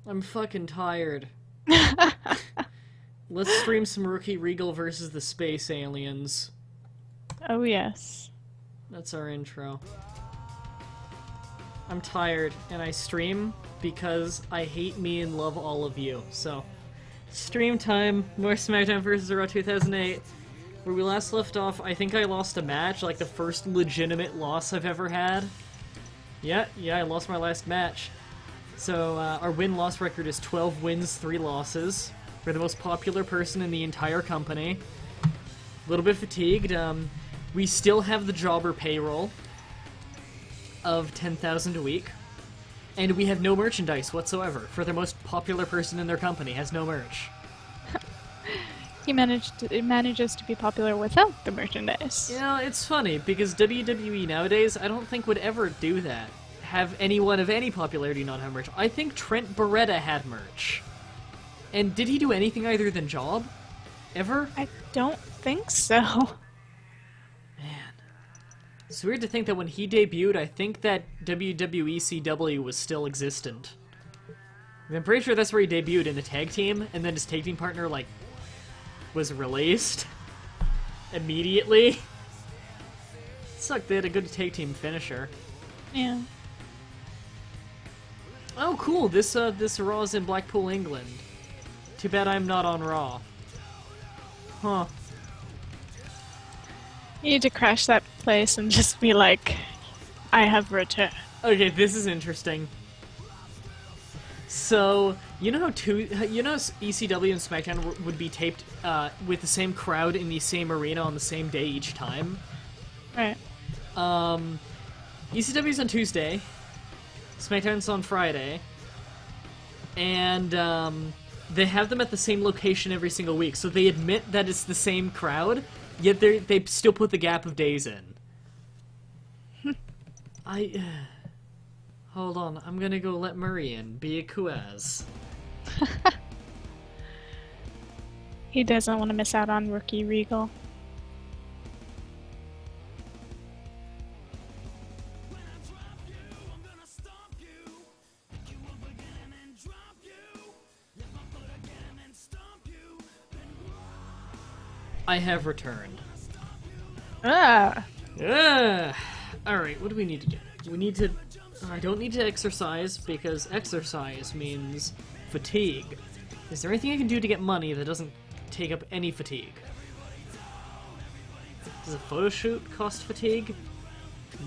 I'm fucking tired. Let's stream some Rookie Regal versus the Space Aliens. Oh, yes. That's our intro. I'm tired, and I stream because I hate me and love all of you. So, stream time, more Smackdown vs. Raw 2008. Where we last left off, I think I lost a match, like the first legitimate loss I've ever had. Yeah, I lost my last match. So, our win-loss record is 12 wins, 3 losses. We're the most popular person in the entire company. A little bit fatigued. We still have the jobber payroll of 10,000 a week. And we have no merchandise whatsoever, for the most popular person in their company has no merch. It manages to be popular without the merchandise. You know, it's funny, because WWE nowadays, I don't think would ever do that. Have anyone of any popularity not have merch. I think Trent Beretta had merch. And did he do anything other than job? Ever? I don't think so. Man. It's weird to think that when he debuted, I think that WWE CW was still existent. I'm pretty sure that's where he debuted, in a tag team, and then his tag team partner, like, was released immediately. Sucked, they had a good tag team finisher. Yeah. Oh, cool, this Raw is in Blackpool, England. Too bad I'm not on Raw. Huh. You need to crash that place and just be like, I have returned. Okay, this is interesting. So, you know how ECW and SmackDown would be taped with the same crowd in the same arena on the same day each time? Right. ECW's on Tuesday, SmackDown's on Friday, and they have them at the same location every single week, so they admit that it's the same crowd, yet they still put the gap of days in. Hold on, I'm gonna go let Murray in, be a Kuaz. He doesn't want to miss out on Rookie Regal. I have returned. Ah! Alright, what do we need to do? We need to... I don't need to exercise, because exercise means fatigue. Is there anything I can do to get money that doesn't take up any fatigue? Does a photo shoot cost fatigue?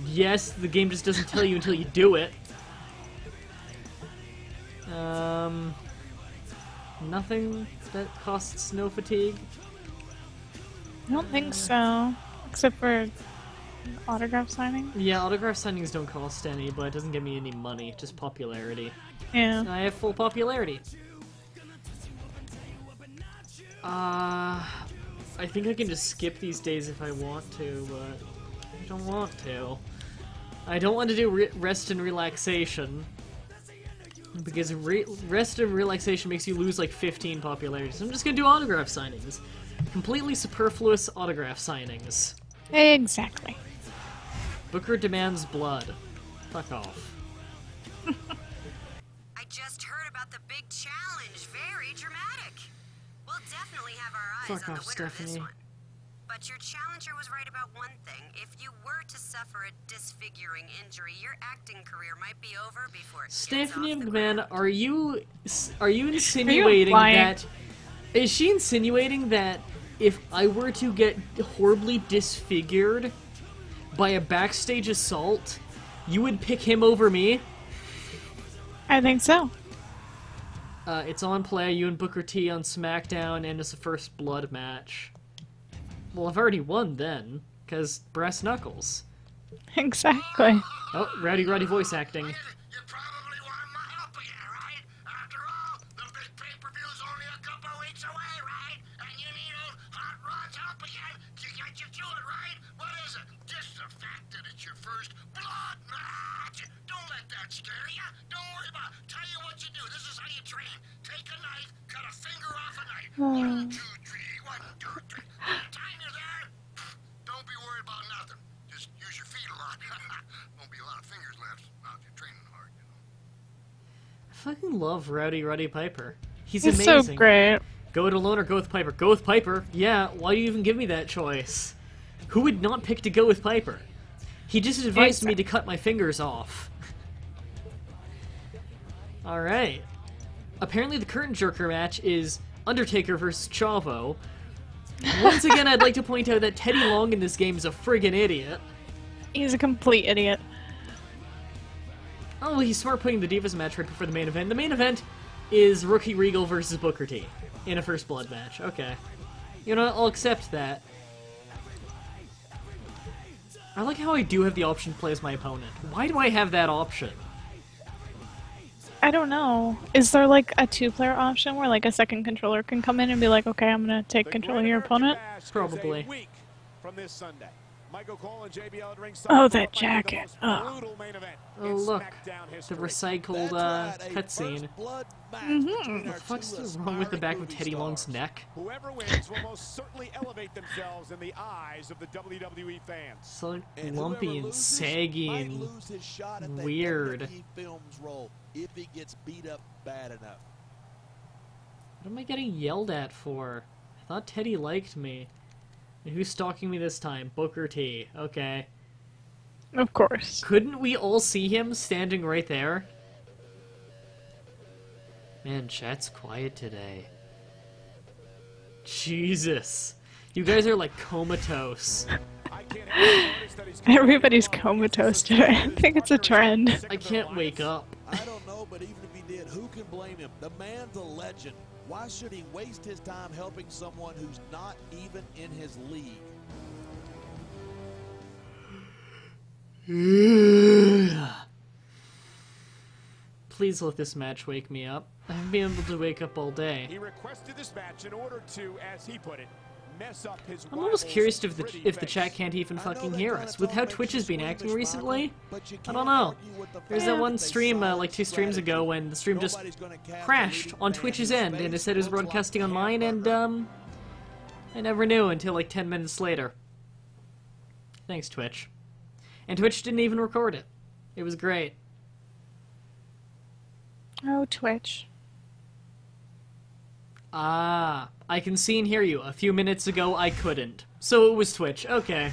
Yes, the game just doesn't tell you until you do it. Nothing that costs no fatigue? I don't think so. Except for autograph signing? Yeah, autograph signings don't cost any, but it doesn't get me any money, just popularity. Yeah. And I have full popularity. I think I can just skip these days if I want to, but I don't want to. I don't want to do rest and relaxation, because rest and relaxation makes you lose like 15 popularity, so I'm just gonna do autograph signings. Completely superfluous autograph signings. Exactly. Booker demands blood. Fuck off. I just heard about the big challenge. Very dramatic. We'll definitely have our eyes Fuck on off, the winner of this Stephanie. one. But your challenger was right about one thing. If you were to suffer a disfiguring injury, your acting career might be over before it Stephanie gets off the McMahon, ground. are you insinuating lying? that... Is she insinuating that if I were to get horribly disfigured by a backstage assault, you would pick him over me? I think so. It's on play, you and Booker T on SmackDown, and it's a first blood match. Well, I've already won then, because brass knuckles. Exactly. Oh, Rowdy Roddy voice acting. You probably want my help again, right? After all, the big pay-per-view's only a couple weeks away, right? And you need old Hot Rod's help again to get you to it, right? What is it? Just the fact that it's your first blood match. Don't let that scare you. Don't worry about it. Tell you what you do. This is how you train. Take a knife, cut a finger off a knife. 1, 2, 3, 1, 2, 3. By the time you're there, don't be worried about nothing. Just use your feet a lot. Won't be a lot of fingers left. Not if you're training hard, you know. fucking love Rowdy Piper. He's He's amazing. so great. Go it alone or go with Piper? Go with Piper. Yeah, why do you even give me that choice? Who would not pick to go with Piper? He just advised me to cut my fingers off. Alright. Apparently the current jerker match is Undertaker versus Chavo. Once again, I'd like to point out that Teddy Long in this game is a friggin' idiot. He's a complete idiot. Oh, he's smart putting the Divas match right before the main event. The main event is Rookie Regal versus Booker T in a First Blood match. Okay. You know what? I'll accept that. I like how I do have the option to play as my opponent. Why do I have that option? I don't know. Is there like a 2-player option where like a second controller can come in and be like, okay, I'm gonna take control of your opponent? Probably. From this Sunday. Michael Cole and JBL at ringside. Oh, that jacket. Oh. Oh, look. The recycled cutscene. Mm-hmm. What the fuck's wrong with the back of Teddy Long's neck? Whoever wins will most certainly elevate themselves in the eyes of the WWE fans. So lumpy and saggy and weird. If he gets beat up bad enough. What am I getting yelled at for? I thought Teddy liked me. And who's stalking me this time? Booker T. Okay. Of course. Couldn't we all see him standing right there? Man, chat's quiet today. Jesus. You guys are like comatose. Everybody's comatose today. I think it's a trend. I can't wake up. I don't know, but even if he did, who can blame him? The man's a legend. Why should he waste his time helping someone who's not even in his league? Please let this match wake me up. I haven't been able to wake up all day. He requested this match in order to, as he put it, mess up his I'm almost curious if the chat can't even fucking hear us. With how Twitch has been acting recently, I don't know. There's that one stream, like 2 streams ago, when the stream just crashed on Twitch's end, and it said it was broadcasting on mine, and, I never knew until, like, 10 minutes later. Thanks, Twitch. And Twitch didn't even record it. It was great. Oh, Twitch. Ah, I can see and hear you. A few minutes ago, I couldn't. So it was Twitch. Okay.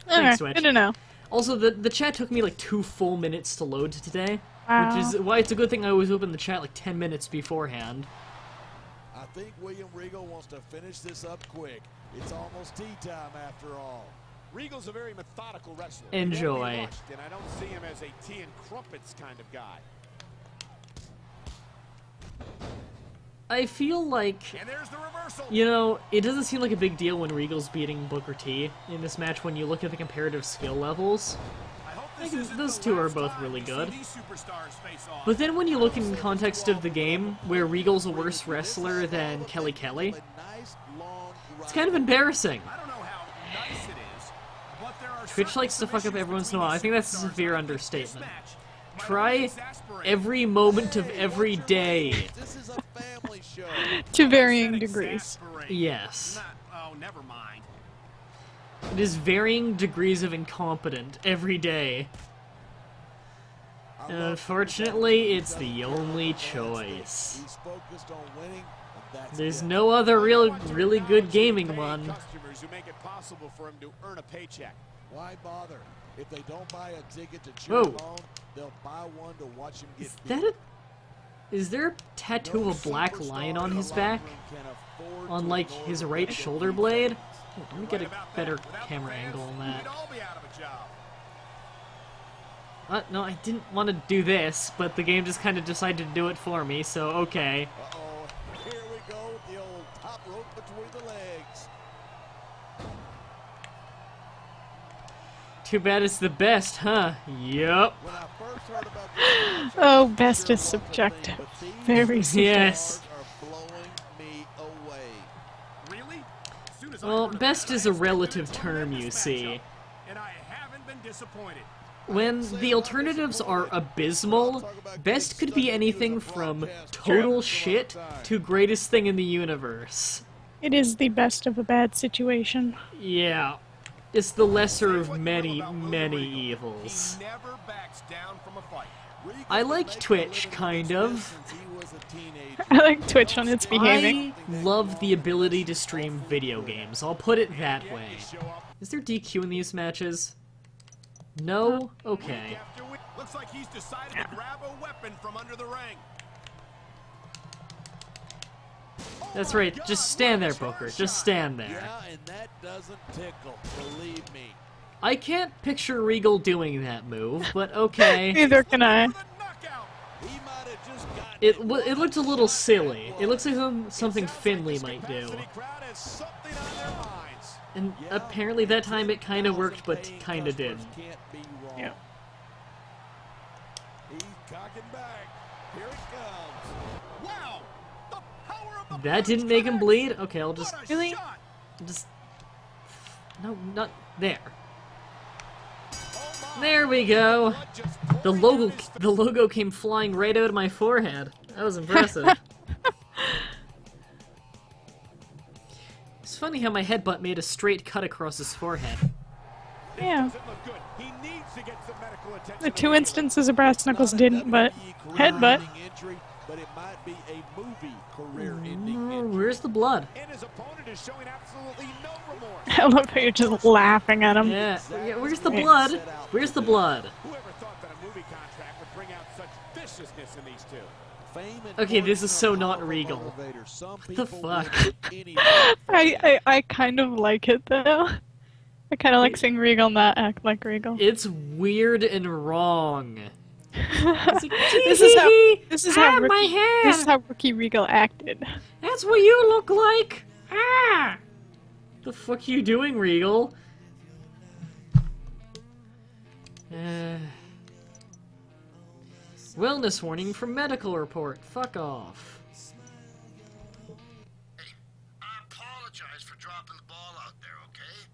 Thanks, Alright, Twitch. good to know. Also, the chat took me like 2 full minutes to load today, Wow. which is why it's a good thing I always open the chat like 10 minutes beforehand. I think William Regal wants to finish this up quick. It's almost tea time after all. Regal's a very methodical wrestler. Enjoy. He won't be rushed, and I don't see him as a tea and crumpets kind of guy. I feel like, And there's the reversal. you know, it doesn't seem like a big deal when Regal's beating Booker T in this match when you look at the comparative skill levels. I hope I this think isn't those the two are last both time really we see good. these superstars face off. But then when you look in the context of the game, where Regal's a worse wrestler than Kelly, it's kind of embarrassing. I don't know how nice it is, but there are Twitch likes to fuck up every once in a while. I think that's a severe understatement. Try every moment of every day. This is a family show. To varying degrees. Yes. Oh, never mind. It is varying degrees of incompetent every day. And unfortunately, it's the only choice. He's focused on winning, and that's There's it. no other really good gaming one. Customers who make it possible for him to earn a paycheck. Why bother? If they don't buy a ticket to cheer Whoa. him on, they'll buy one to watch him get Is beat. that is there a tattoo No of a black superstar lion in on the his locker back? room can afford On, to like, ignore his the right way shoulder they blade? feel. Here, let me get a better camera angle on that. We'd all be out of a job. No, I didn't want to do this, but the game just kind of decided to do it for me, so okay. Uh-oh, here we go with the old top rope between the legs. Too bad it's the best, huh? Yup. When I first heard about this, Oh, best is subjective. Very subjective. Yes. are blowing me away. Really? As soon as I Well, heard about best it, is I a said, relative "Dude, term, this you matchup," see. And I haven't been disappointed. When the alternatives are abysmal, best could be anything from total shit to greatest thing in the universe. It is the best of a bad situation. Yeah. It's the lesser of many, many evils. He never backs down from a fight. I like Twitch, kind of. I like Twitch when it's behaving. I love the ability to stream video games. I'll put it that way. Is there DQ in these matches? No? Okay. Looks like he's decided to grab a weapon from under the ring. That's right, just stand there, Booker. Just stand there. Yeah, and that doesn't tickle, believe me. I can't picture Regal doing that move, but okay. Neither can I. He might have just gotten It looked a little silly. It looks like something Finley might do. And apparently that time it kind of worked, but kind of didn't. Yeah. He's cocking back. Here it comes. Wow! The power of the That didn't make him bleed? Okay, I'll just... Really? No, not... There. There we go! The logo came flying right out of my forehead. That was impressive. It's funny how my headbutt made a straight cut across his forehead. Yeah. The 2 instances of Brass Knuckles didn't, but headbutt. But it might be a movie career-ending. Where's the blood? And his opponent is showing absolutely no remorse. I love how you're just laughing at him. Yeah, where's the blood? Where's the blood? Whoever thought that a movie contract would bring out such viciousness in these two? Okay, this is so not Regal. What the fuck? I kind of like it though. I kind of like seeing Regal not act like Regal. It's weird and wrong. This is how Rookie Regal acted. That's what you look like. Ah! The fuck you doing, Regal? Wellness warning from medical report. Fuck off. Hey, I apologize for dropping the ball out there, okay?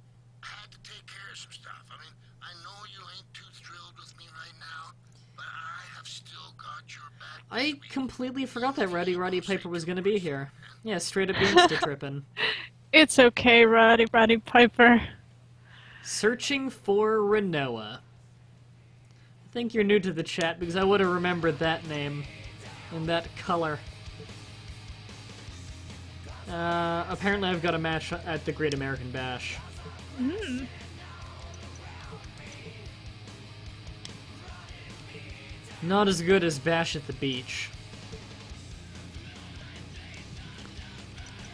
I had to take care of some stuff. I mean, I know you ain't too thrilled with me right now, but I have still got your back. I completely forgot that Roddy Piper was gonna be here. Yeah, straight up Insta tripping. It's okay, Roddy Piper. Searching for Renoa. I think you're new to the chat because I would have remembered that name and that color. Apparently I've got a match at the Great American Bash. Mm. Not as good as Bash at the Beach.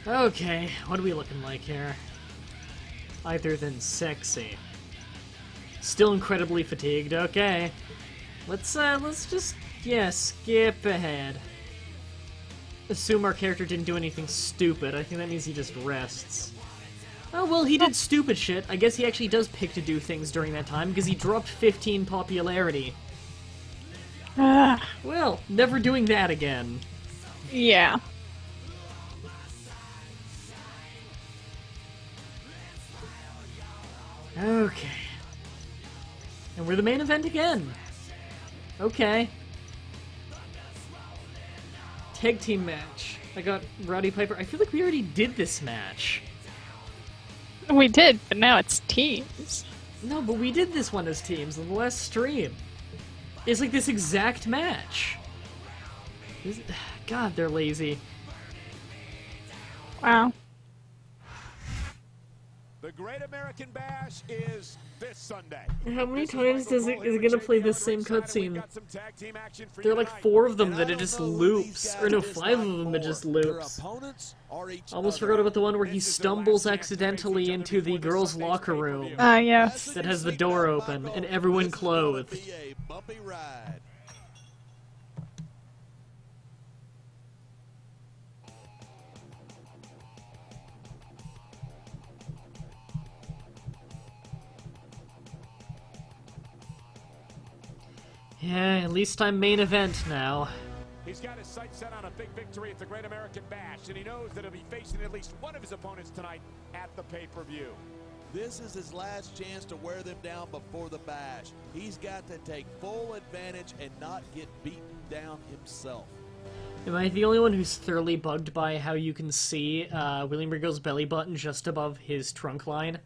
Okay, what are we looking like here? Other than sexy. Still incredibly fatigued, okay. Let's just, skip ahead. Assume our character didn't do anything stupid. I think that means he just rests. Oh, well, he did stupid shit. I guess he actually does pick to do things during that time, because he dropped 15 popularity. Well, never doing that again. Yeah. Okay. And we're the main event again. Okay. Tag team match. I got Roddy Piper. I feel like we already did this match. We did, but now it's teams. No, but we did this one as teams on the last stream. It's like this exact match. God, they're lazy. Wow. The Great American Bash is this Sunday. How many times is it gonna play this same cutscene? There are like 4 of them that it just loops. Or no, 5 of them that just loops. Almost forgot about the one where he stumbles accidentally into the girls' locker room. Yes. That has the door open and everyone clothed. Yeah, at least I'm main event now. He's got his sights set on a big victory at the Great American Bash, and he knows that he'll be facing at least one of his opponents tonight at the pay-per-view. This is his last chance to wear them down before the Bash. He's got to take full advantage and not get beaten down himself. Am I the only one who's thoroughly bugged by how you can see William Regal's belly button just above his trunk line?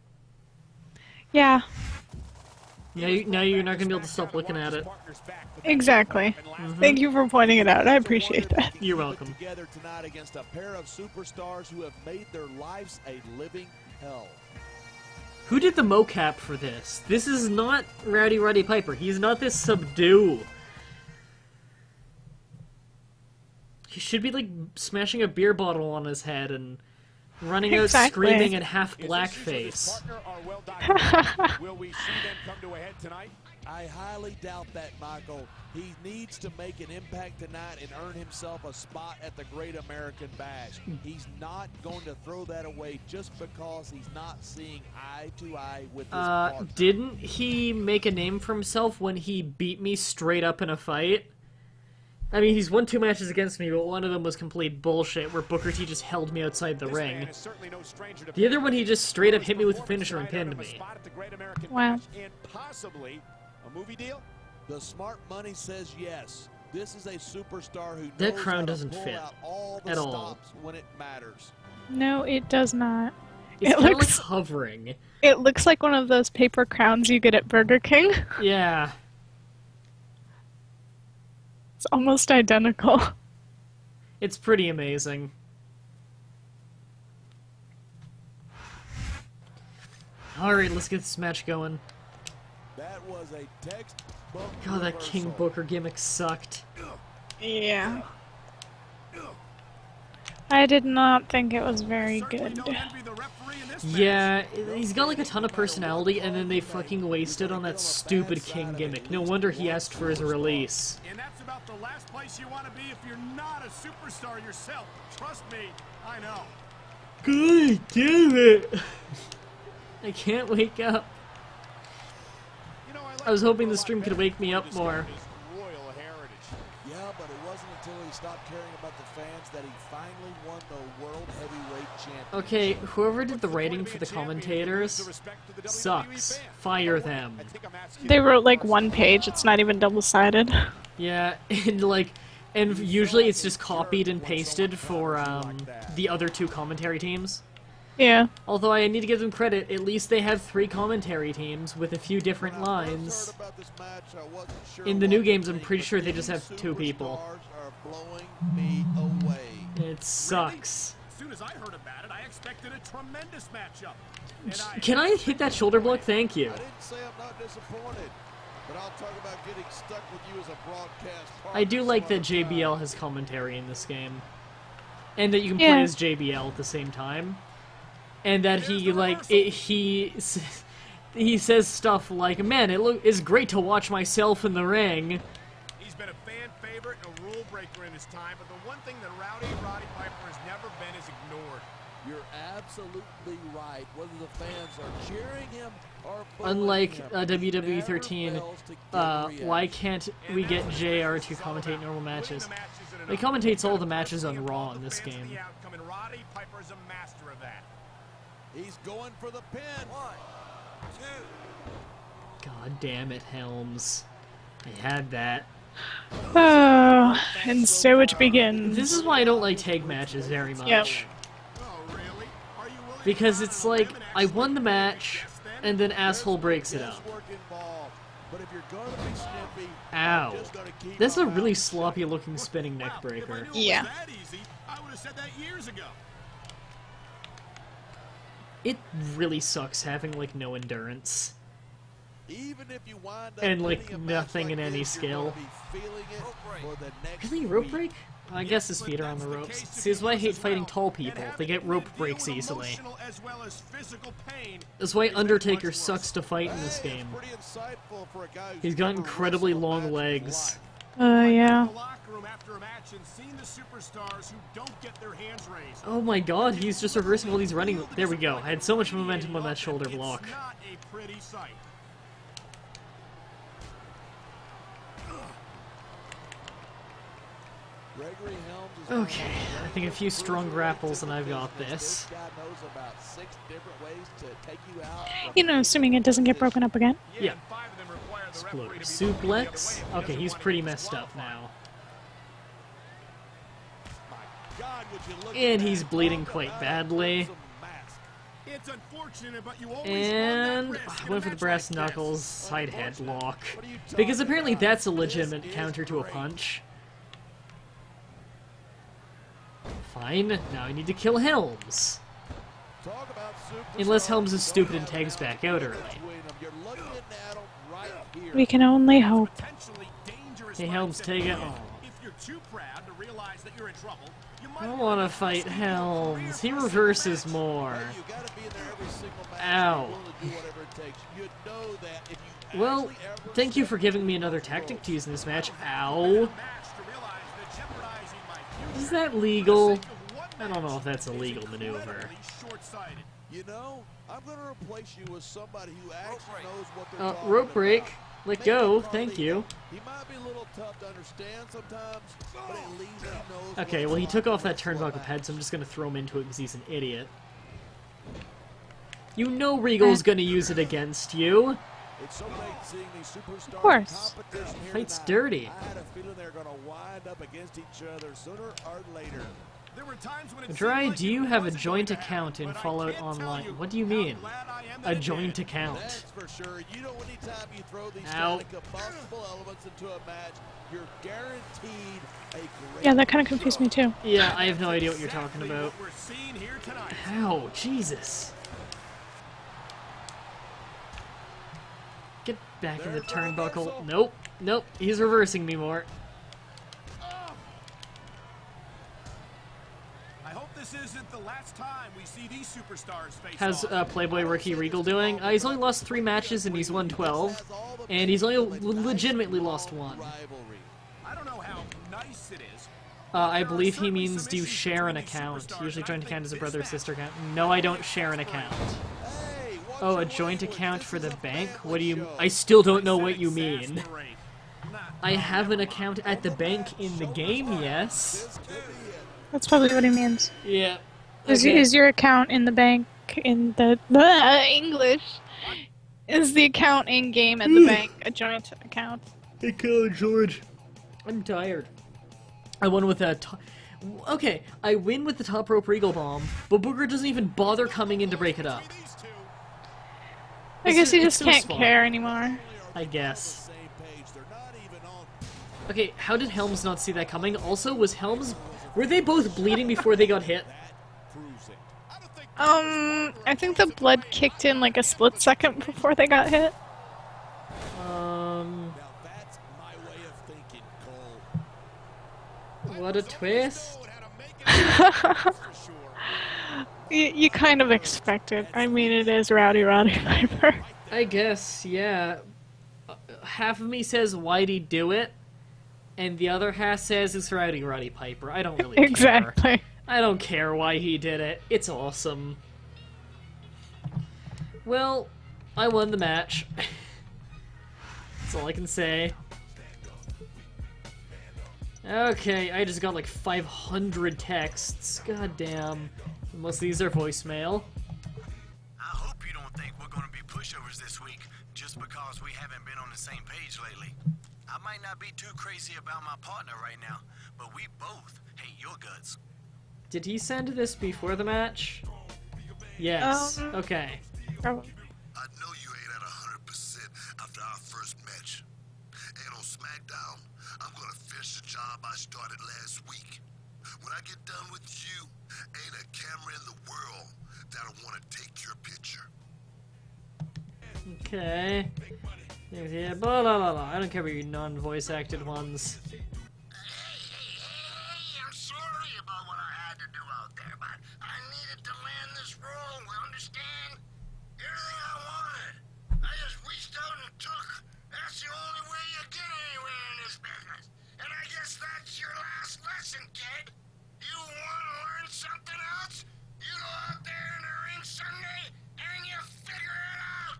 Yeah. Now you're not gonna be able to stop looking at it. Exactly. Thank you for pointing it out. I appreciate that. You're welcome. Together tonight against a pair of superstars who have made their lives a living hell. Who did the mocap for this? This is not Rowdy Roddy Piper. He's not this subdue. He should be like smashing a beer bottle on his head and running out Exactly. screaming in half blackface. Will we see them come to a head tonight? I highly doubt that, Michael. He needs to make an impact tonight and earn himself a spot at the Great American Bash. He's not going to throw that away just because he's not seeing eye to eye with his partner. Didn't he make a name for himself when he beat me straight up in a fight? I mean, he's won 2 matches against me, but one of them was complete bullshit, where Booker T just held me outside the ring. The other one, he just straight up hit me with a finisher and pinned me. Wow. And possibly a movie deal? The smart money says yes. This is a superstar who knows That crown how to doesn't pull fit out all the at all. stops when it matters. No, it does not. It's It kind of like looks hovering. it looks like one of those paper crowns you get at Burger King. Yeah. It's almost identical. It's pretty amazing. Alright, let's get this match going. That was a textbook God, that King reversal. Booker gimmick sucked. Yeah. I did not think it was very good. Yeah, he's got like a ton of personality, and then they fucking wasted on that stupid King gimmick. No wonder he asked for his release. And that's about the last place you want to be if you're not a superstar yourself. Trust me, I know. God damn it! I can't wake up. You know, I was hoping the stream could wake me up more. Royal heritage. Yeah, but it wasn't until he stopped caring about the fans that he finally won the World Heavyweight Championship. Okay, whoever did the writing for the commentators sucks. Fire them. They wrote like one page, it's not even double-sided. Yeah, and usually it's just copied and pasted for the other 2 commentary teams. Yeah. Although I need to give them credit, at least they have 3 commentary teams with a few different When I first lines. heard about this match, I wasn't sure In the what new to games, I'm think, pretty but sure they just these have 2 people. superstars are blowing me away. It sucks. As soon as I heard about it, I expected a tremendous matchup. And Can I hit that shoulder block? Thank you. I didn't say I'm not disappointed, but I'll talk about getting stuck with you as a broadcast partner I do like some that other time. JBL has commentary in this game. And that you can Yeah. play as JBL at the same time. And that he says stuff like, "Man, it's great to watch myself in the ring." he's been a fan favorite and a rule breaker in his time, but the one thing that Roddy Piper has never been is ignored. You're absolutely right. Whether the fans are cheering him or booing Unlike him, WWE he 13, never fails to get why reaction. can't we get JR to commentate normal matches? He commentates all the matches on Raw in this game. And Roddy Piper is a master of that. He's going for the pin. 1, 2. God damn it, Helms. I had that. Oh, and so it begins. This is why I don't like tag matches very much. Yep. Oh, really? Are you willing Because to it's ride like, on them and I actually won the win match, against them? and then asshole breaks it There's up. work involved, but if you're going to be snippy, Ow. I'm just gonna keep That's a my really mouth sloppy shut. looking spinning neck Wow, if I breaker. knew it was Yeah. that easy, I would have said that years ago. It really sucks having, like, no endurance. Even if you wind up And, like, winning a match nothing like in any this, you're gonna skill. be feeling it for the next Really, rope week. break? I guess his feet are on the ropes. See, this is why I hate fighting tall people. They get rope breaks easily. As well as physical pain. That's why Undertaker sucks to fight in this Hey, it's game. pretty insightful for a guy who's He's got never incredibly wrestled a long match in his legs. life. Yeah. The locker room after a match and seeing the superstars who don't get their hands raised. Oh my god, he's just reversing while he's running. There we go. I had so much momentum on that shoulder block. It's not a pretty sight. Gregory Helms is Okay, I think a few strong grapples and I've got this. This guy knows about 6 different ways to take you out. You know, assuming it doesn't get broken up again. Yeah. and 5 of them require the Exploder referee to be looking the other way suplex. if he Okay, doesn't he's want to pretty messed up disqualify. now. My God, would you look And at he's that. bleeding Talk quite about a badly. crimson mask. It's unfortunate, but you always And I went for the brass knuckles side headlock. Because apparently that's a legitimate counter to a punch. Fine, now I need to kill Helms. Unless Helms is stupid and tags back out early. We can only hope. Hey Helms, tag it. Oh. If you're too proud to realize that you're in trouble, you I don't want to fight Helms. He reverses more. Ow. Well, thank you for giving me another tactic to use in this match. Ow. Is that legal? I don't know if that's a legal maneuver. You know, I'm going to replace you with somebody who actually knows what they're talking rope break. about. Let go. Thank you. He might be a little tough to understand sometimes, but at least he knows. Okay, well he took off that turnbuckle pad, so I'm just gonna throw him into it because he's an idiot. You know Regal's gonna use it against you. It's so great seeing these superstars. Of course. Fight's dirty. I had a feeling they're going to wind up against each other sooner or later. There were times when it Mah-Dry, seemed like do you it have a wasn't joint going bad, account in but I Fallout can't tell Online? you What do you how mean? glad I am that A it joint did. account. That's for sure. You know, anytime you throw these Ow. kind of combustible elements into a match, you're guaranteed a great. Yeah, that kind of confused me too. Yeah, I have no idea what you're talking Exactly about. what we're seeing here tonight. Ow, Jesus. Get back in the turnbuckle. Nope, nope, he's reversing me more. I hope this isn't the last time we see these superstars face How's off. Playboy Rookie Regal doing? He's only lost 3 matches and he's won 12. And he's only legitimately lost 1. I don't know how nice it is. I believe he means do you share an account. Usually joint account is a brother or sister account. No, I don't share an account. Oh, a joint account for the bank? What do you... I still don't know what you mean. I have an account at the bank in the game, yes. That's probably what he means. Yeah. Is your account in the bank in the English? Is the account in game at the bank a joint account? Hey, Killer George. I'm tired. I won with a... Okay, I win with the top rope Regal bomb, but Booker doesn't even bother coming in to break it up. I guess he It's just so can't small. care anymore. I guess. Okay, how did Helms not see that coming? Also, was Helms... Were they both bleeding before they got hit? I think the blood kicked in like a split second before they got hit. What a twist. You kind of expect it. I mean, it is Roddy Piper. I guess, yeah. Half of me says, why'd he do it? And the other half says, it's Roddy Piper. I don't really care. Exactly. I don't care why he did it. It's awesome. Well, I won the match. That's all I can say. Okay, I just got like 500 texts. God damn. Most of these are voicemail. I hope you don't think we're going to be pushovers this week just because we haven't been on the same page lately. I might not be too crazy about my partner right now, but we both hate your guts. Did he send this before the match? Yes. Okay. Probably. I know you ain't at 100% after our first match. And on Smackdown, I'm gonna finish the job I started last week. When I get done with you, ain't a camera in the world that'll want to take your picture. Okay. Yeah, blah blah blah blah. I don't care about your non-voice acted ones. Hey, I'm sorry about what I had to do out there, but I needed to land this role, understand? Everything I wanted, I just reached out and took. That's the only way you get anywhere in this business. And I guess that's your last lesson, kid. You want to learn something else? You go out there in the ring Sunday and you figure it out.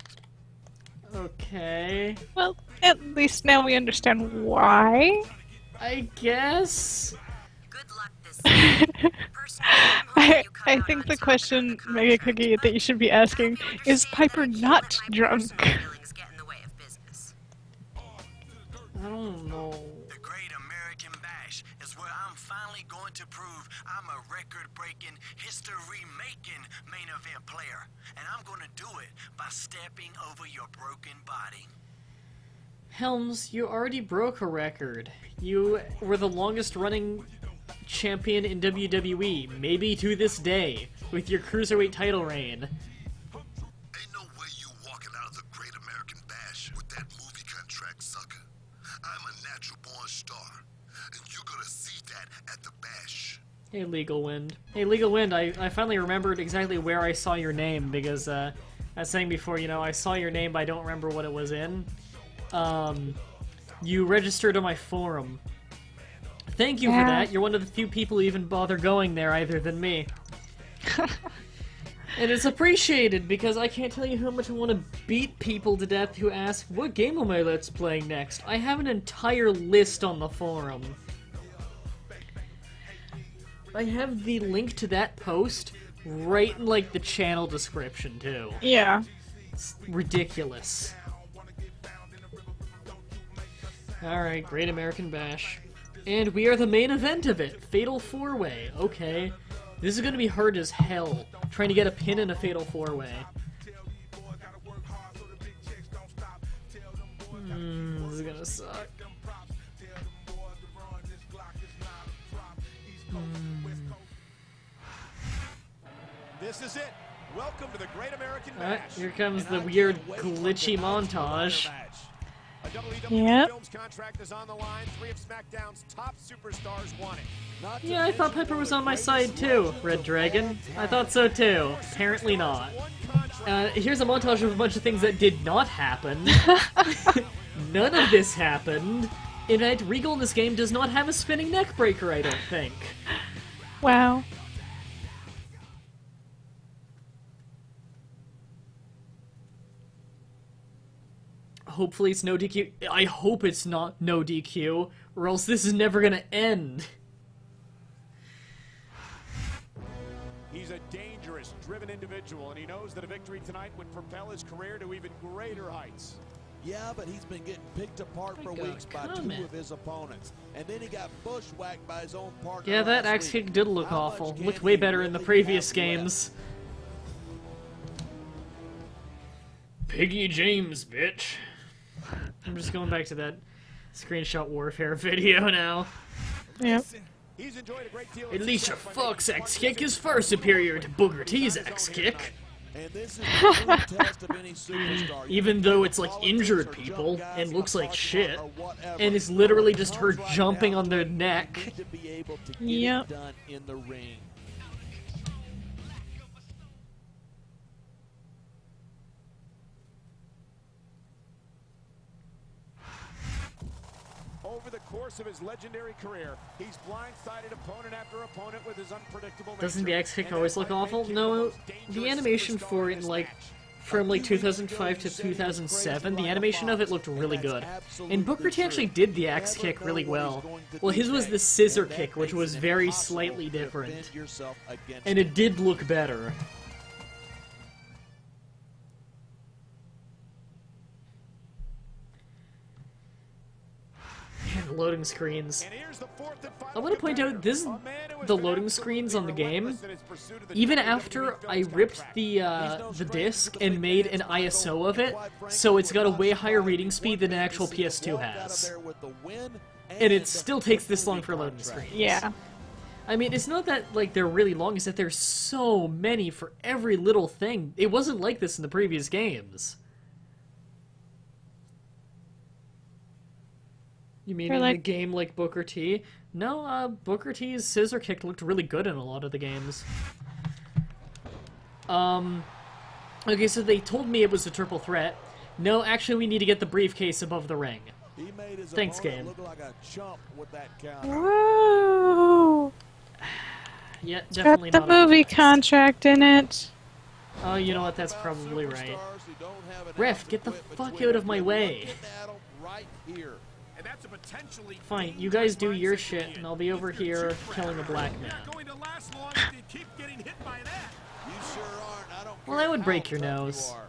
Okay. Well, at least now we understand why. I guess. Good luck this season. Personally, I'm hoping you come I out think on the top question, with a Mega contract. Cookie, that you should be asking is Piper not drunk? Feelings get in the way of business. I don't know. The Great American Bash Bash is where I'm finally going to prove I'm a record-breaking, history-making main event player. And I'm going to do it by stepping over your broken body. Helms, you already broke a record. You were the longest running champion in WWE, maybe to this day, with your Cruiserweight title reign. Ain't no way you walking out of the Great American Bash with that movie contract, sucker. I'm a natural-born star, and you're gonna see that at the Bash. Hey, Legal Wind. Hey, Legal Wind, I finally remembered exactly where I saw your name, because, I was saying before, you know, I saw your name, but I don't remember what it was in. You registered on my forum. Thank you for that. You're one of the few people who even bother going there, other than me. And it's appreciated, because I can't tell you how much I want to beat people to death who ask, what game am I let's playing next? I have an entire list on the forum. I have the link to that post right in, like, the channel description, too. Yeah. It's ridiculous. Alright, Great American Bash. And we are the main event of it. Fatal 4-Way. Okay. This is gonna be hard as hell, trying to get a pin in a Fatal 4-Way. This is gonna suck. This is it. Welcome to the Great American Bash. Here comes the weird glitchy montage. A WWE Yep. Films contract is on the line. 3 of SmackDown's top superstars want it. Yeah, I thought Pepper was on my side too, Red Dragon. I thought so too. Apparently not. Here's a montage of a bunch of things that did not happen. None of this happened. In fact, Regal in this game does not have a spinning neck breaker, I don't think. Wow. Hopefully it's no DQ. I hope it's not no DQ, or else this is never gonna end. He's a dangerous, driven individual, and he knows that a victory tonight would propel his career to even greater heights. Yeah, but he's been getting picked apart for weeks by two of his opponents. And then he got bushwhacked by his own partner. Yeah, that axe kick did look awful. Looked way better in the previous games. Piggy James, bitch. I'm just going back to that screenshot warfare video now. Yep. He's enjoyed a great deal of Alicia Fox's axe kick is far superior to Booker T's axe kick. And this is the true test of any superstar. Even though it's like injured people and looks like shit, and it's literally just her jumping on their neck. To be able to get Yep. it done in the ring. Over the course of his legendary career, he's blindsided opponent after opponent with his unpredictable Doesn't the nature. axe kick And always that look might awful? make him No, most the dangerous animation superstar for in it, this like, match. from like 2005 to 2007, the animation of it looked really good. And Booker T actually did the axe kick really well. Well, his was the scissor kick, which was very slightly different. And it did look better. Man, loading screens. And here's the fourth and final I want to point out, this is competitor, a man who has the been loading screens on the absolutely game. relentless in his pursuit of the Even WWE after I Films ripped contract. the disc and made an ISO of it, so it's got a way higher reading speed than an actual PS2 has. And it still takes this long for loading screens. Yeah. I mean, it's not that, like, they're really long, it's that there's so many for every little thing. It wasn't like this in the previous games. You mean Or in the like- game like Booker T? No, Booker T's scissor kick looked really good in a lot of the games. Okay, so they told me it was a triple threat. No, actually we need to get the briefcase above the ring. He made his Thanks, opponent game. look like a chump with that counter. Whoa. Yeah, Got definitely the not. movie contract in it. Oh, you know what? That's probably right. Superstars who don't have an Ref, ounce get the of wit fuck between out of them. my You're way. looking at 'em right here. And that's a potentially Fine, you guys do your shit, and I'll be over here killing a black man. not going to last long if they keep getting hit by that. You sure aren't. I don't Well, care that would how break your tough you nose. are.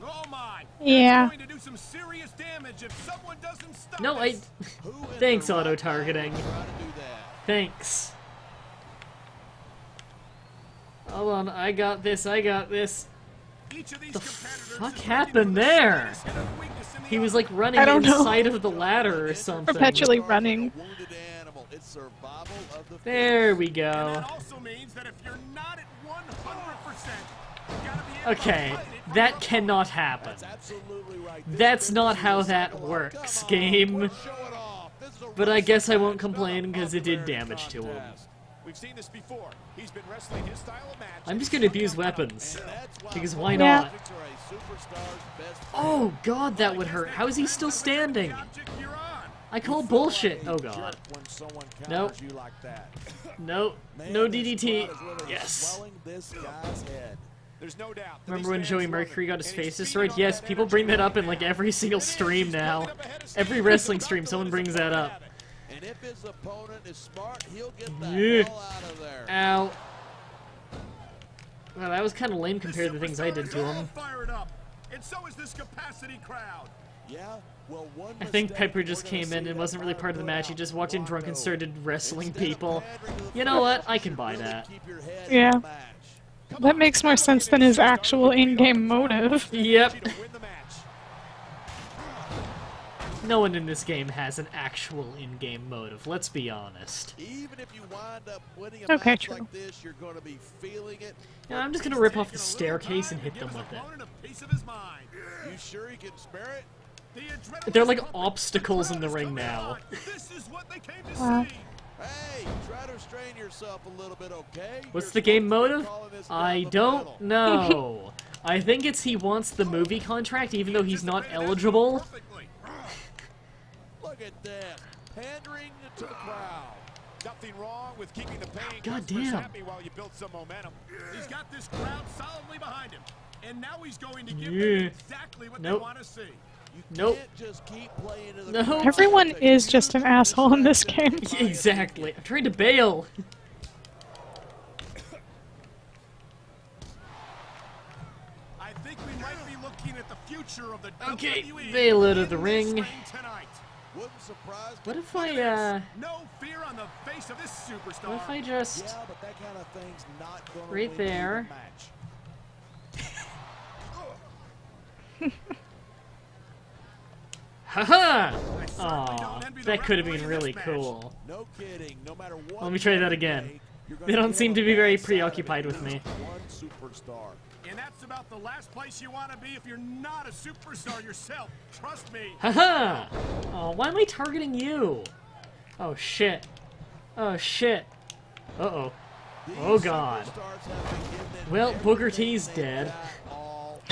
Oh my. Yeah. That's going to do some serious damage if someone doesn't stop No, I... this. Who in Thanks, their right auto-targeting. mind would try to do that? Thanks. Hold on, I got this, I got this. The fuck happened there? He was like running I don't know. inside of the ladder or something. Perpetually running. There we go. That also means that if you're not at 100%, you gotta be able Okay, to fight it that cannot happen. That's not how that works, game. But I guess I won't complain because it did damage to him. We've seen this before. He's been wrestling his style of match. I'm just gonna abuse weapons. Because why Yeah. not? Oh god, that would hurt. How is he still standing? I call bullshit. Oh god. Nope. Nope. No DDT. Yes. There's no doubt. Remember when Joey Mercury got his face destroyed? Yes, people bring that up in like every single stream now. Every wrestling stream, someone brings that up. And if his opponent is smart, he'll get the Yeah. hell out of there. Ow. Well, that was kind of lame compared to the things I did to him. Fired up. And so is this capacity crowd. Yeah, well, one I think mistake, Piper just we're gonna came in see and that wasn't really part of the match. He just walked in drunk and Rondo. started wrestling Instead of people. pandering to the You know what? fans, I can buy really that. keep your head Yeah. in the match. That makes more sense than his actual in-game motive. Yep. To win the match. No one in this game has an actual in-game motive, let's be honest. Even if you wind up winning a Okay, match true. like this, you're going to be feeling it. Yeah, I'm just gonna rip off the staircase and hit them with it. You sure you can spare it? They're like obstacles in the ring now. This is what they came to Wow. see. Hey, try to restrain yourself a little bit, okay? What's You're the game supposed to be motive? calling this I down the don't middle. know. I think it's he wants the movie contract even though he's not eligible. Look at that. Pandering to the crowd. Nothing wrong with keeping the paying God customers damn. happy while you build some momentum. He's got this crowd solidly behind him, and now he's going to give Yeah. them exactly what Nope. they want to see. You Nope. can't just keep playing to the No. crowd. Everyone is just an asshole in this game. Exactly. I'm trying to bail. I think we might be looking at the future of the Okay, WWE bail out of the in ring. this tonight. Wouldn't surprise me. What if I, No fear on the face of this superstar. what if I just... Yeah, but that kind of thing's not going to Right win there. you the match. Haha! Aw, that could have been really cool. No kidding. No matter what. Let me try that again. play, you're They gonna don't get seem on to the be very bad side of it preoccupied with because me. One superstar. And that's about the last place you want to be if you're not a superstar yourself. Trust me. Haha! Oh, why am I targeting you? Oh shit. Oh shit. Uh-oh. These Oh, God. superstars have been giving it Well, Booker everything T's they've dead. got all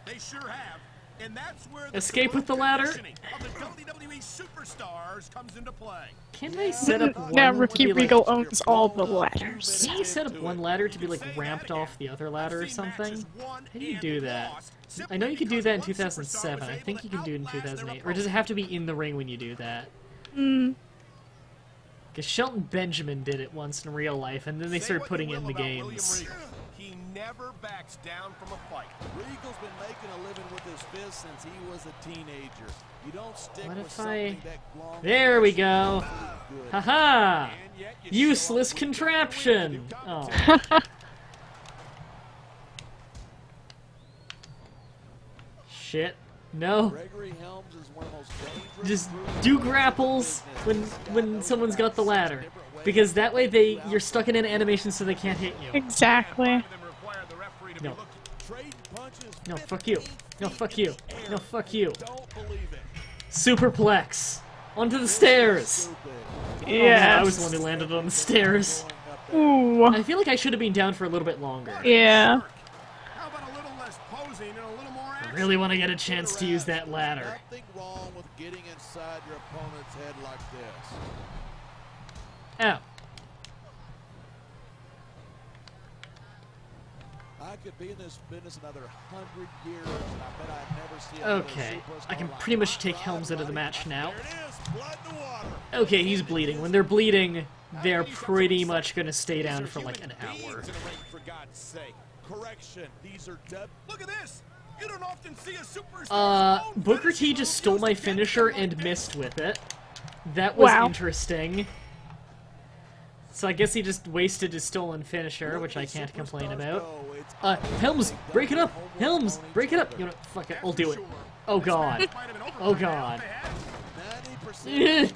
They sure have. And that's where the Escape with the ladder? conditioning of the WWE superstars comes into play. Can't I set up one Now to Ricky be like... Regal owns all the ladders. Can you set up one ladder to be like ramped off the other ladder or I've seen something? matches won How do you and do that? lost I simply know you could do because that in one superstar 2007. was I able think to you can do it in outlast their 2008. Or does it have to be in the ring when you do that? Because Shelton Benjamin did it once in real life, and then they Say started what putting you it in will the about William games. Regal. He never backs down from a fight. Regal's been making a living with his fists since he was a teenager. You don't stick What with if something that long There we go! good. Haha! And yet you Useless show up with the contraption! win. Oh. Shit. No. Gregory Helms is one of the most dangerous Just groups do in grapples business. when someone's got the ladder. Different ways Because that way you're stuck in an animation so they can't hit you. Exactly. Them require the referee to be No. looking. trading punches. No, fuck you. No, fuck you. No, fuck you. Don't believe it. Superplex. Onto the stairs. Stupid. Oh, yeah, I was the Yes. one who landed on the stairs. Ooh. I feel like I should have been down for a little bit longer. Yeah. How about a little less posing and a little more I action? really want to get a chance to use that ladder. Nothing wrong with getting inside your opponent's head like this. Ow. I could be in this business another 100 years, and I bet I'd never see another Okay, superstar I can like pretty much that. take Helms out of the match now. There it is, blood in the water. Okay, he's bleeding. When they're bleeding, they're pretty much gonna stay down These for are like an human hour. beings in the ring, for God's sake. Correction, these are dead. Look at this. You don't often see a superstar. Booker T just stole my finisher and missed with it. That was Wow. interesting. So I guess he just wasted his stolen finisher, which I can't complain about. Helms, break it up! Helms, break it up! You know, fuck it, I'll do it. Oh god. Oh god. This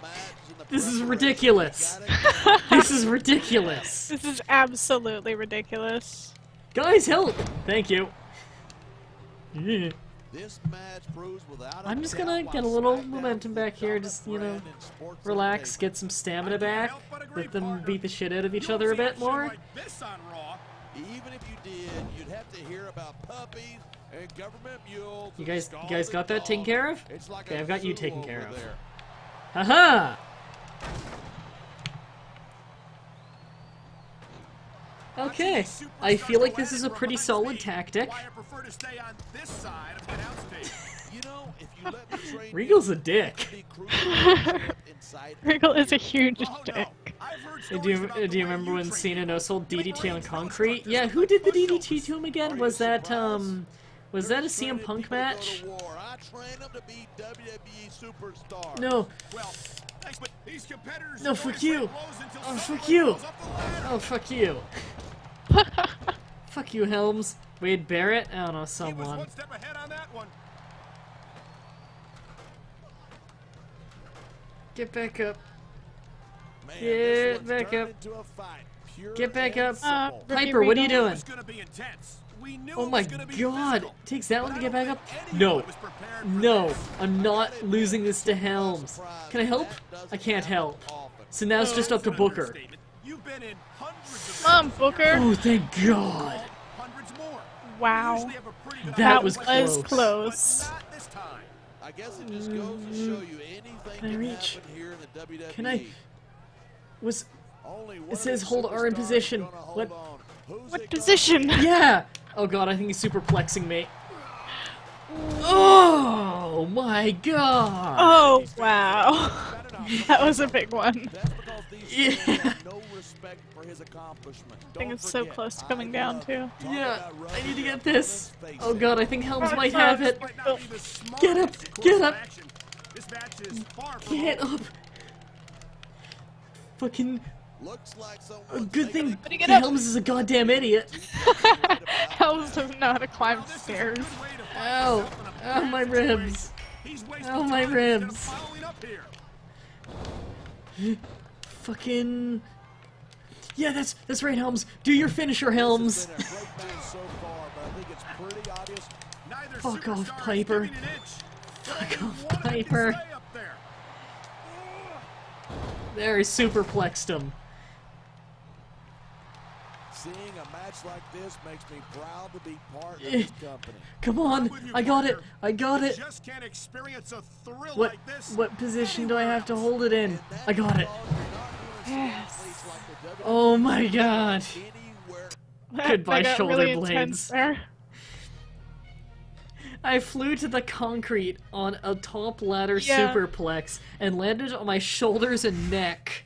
is ridiculous. This is ridiculous. This is absolutely ridiculous. Guys, help! Thank you. This match proves without I'm just gonna get a little momentum back here, just, you know, relax, get some stamina back, let them beat the shit out of each other a bit more. Even if you did, you'd have to hear about puppies and government mules. You guys got that taken care of? Okay, I've got you taken care of. There. Haha! Okay, I feel like this is a pretty solid tactic. Regal's a dick. Regal is a huge dick. Do you remember when Cena no-sold DDT on concrete? Yeah, who did the DDT to him again? Was that a CM Punk match? No. No, fuck you. Oh, fuck you. Oh, fuck you. Fuck you, Helms. Wade Barrett? I don't know, someone. Get back up. Get back up. Get back up. Piper, what are you doing? Oh my god. It takes that one to get back up? No. No. I'm not losing this to Helms. Can I help? I can't help. So now it's just up to Booker. Come on, Booker. Oh, thank god. Wow. That was close. close. I guess it just goes to show you anything Can I reach? happen here in the WWE. Can I... Was... Only one It says of hold the R in superstars position. gonna hold What? on. Who's What it gonna position? Yeah! Oh god, I think he's superplexing me. Oh my god! Oh, wow. That was a big one. That's because these Yeah. fans have no respect for his accomplishment. I think it's so close to coming down, too. Yeah, I need to get this. Oh god, I think Helms might have it. Get up! Get up! Get up! Fucking... Looks like someone Good thing get up. Helms is a goddamn idiot. Helms doesn't know how to climb stairs. Ow! Ow, my ribs! Ow, my ribs! Fucking... Yeah, that's right, Helms. Do your finisher, Helms. Fuck off, Piper. Fuck off, Piper. There, he superplexed him. Seeing a match like this makes me proud to be part of this company. Come on, I got it. I got it. Just can't experience a thrill What like this. what position do I have to hold it in? I got it. Yes. Oh my god. Goodbye, That got shoulder really intense blades. there. I flew to the concrete on a top ladder Yeah. superplex and landed on my shoulders and neck.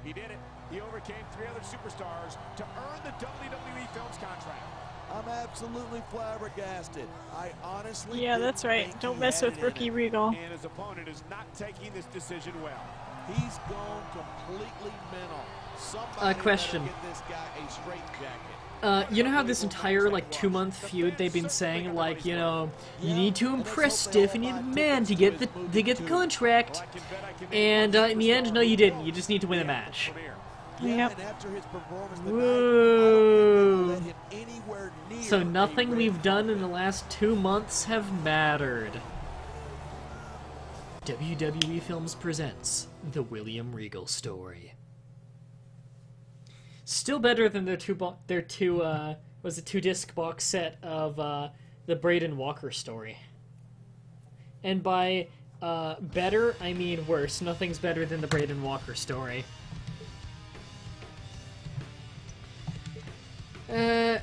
He did it. He overcame 3 other superstars to earn the WWE Films contract. I'm absolutely flabbergasted. I honestly Yeah, didn't that's right. think Don't he mess had with it in Rookie him. Regal. And his opponent is not taking this decision well. He's gone completely mental. Somebody Question. better get this guy a straight jacket. You know how this entire, like, 2-month feud they've been saying, like, you know, you need to impress Stephanie McMahon to get the contract, and in the end, no, you didn't. You just need to win a match. Yep. And after his performance tonight, Woo! let him anywhere near So a nothing red we've done in carpet. the last 2 months have mattered. WWE Films presents The William Regal Story. Still better than their two-disc box set of the Braden Walker story. And by better, I mean worse. Nothing's better than the Braden Walker story.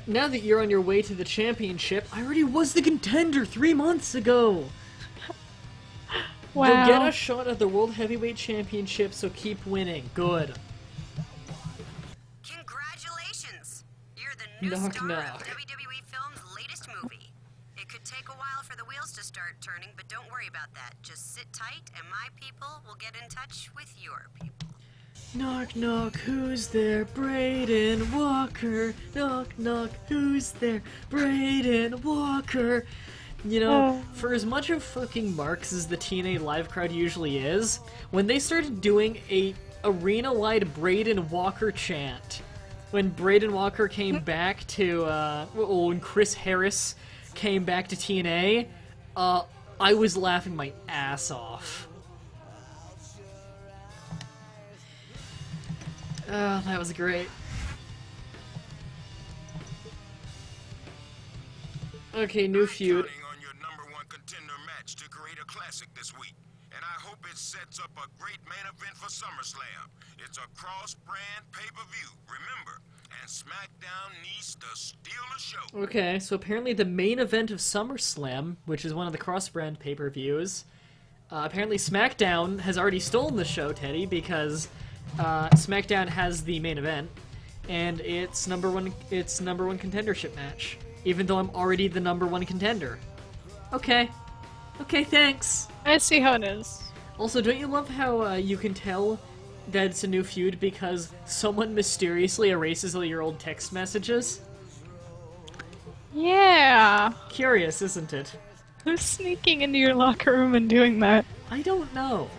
Now that you're on your way to the championship, I already was the contender 3 months ago! Wow. You'll get a shot at the World Heavyweight Championship, so keep winning. Good. Congratulations! You're the new Knock, star knock. of WWE Films' latest movie. It could take a while for the wheels to start turning, but don't worry about that. Just sit tight, and my people will get in touch with your people. Knock knock, who's there? Braden Walker. Knock knock, who's there? Braden Walker. You know, for as much of fucking Marks as the TNA live crowd usually is, when they started doing a arena-wide Braden Walker chant, when Braden Walker came back to, when Chris Harris came back to TNA, I was laughing my ass off. Oh, that was great. Okay, new feud. On your #1 contender match to create a classic this week, and I hope it sets up a great main event for SummerSlam. It's a cross-brand pay-per-view, remember, and Smackdown needs to steal the show. Okay, so apparently the main event of SummerSlam, which is one of the cross-brand pay-per-views, apparently Smackdown has already stolen the show, Teddy, because Smackdown has the main event, and it's number one contendership match, even though I'm already the #1 contender. Okay. Okay, thanks. I see how it is. Also, don't you love how you can tell that it's a new feud because someone mysteriously erases all your old text messages? Yeah. Curious, isn't it? Who's sneaking into your locker room and doing that? I don't know.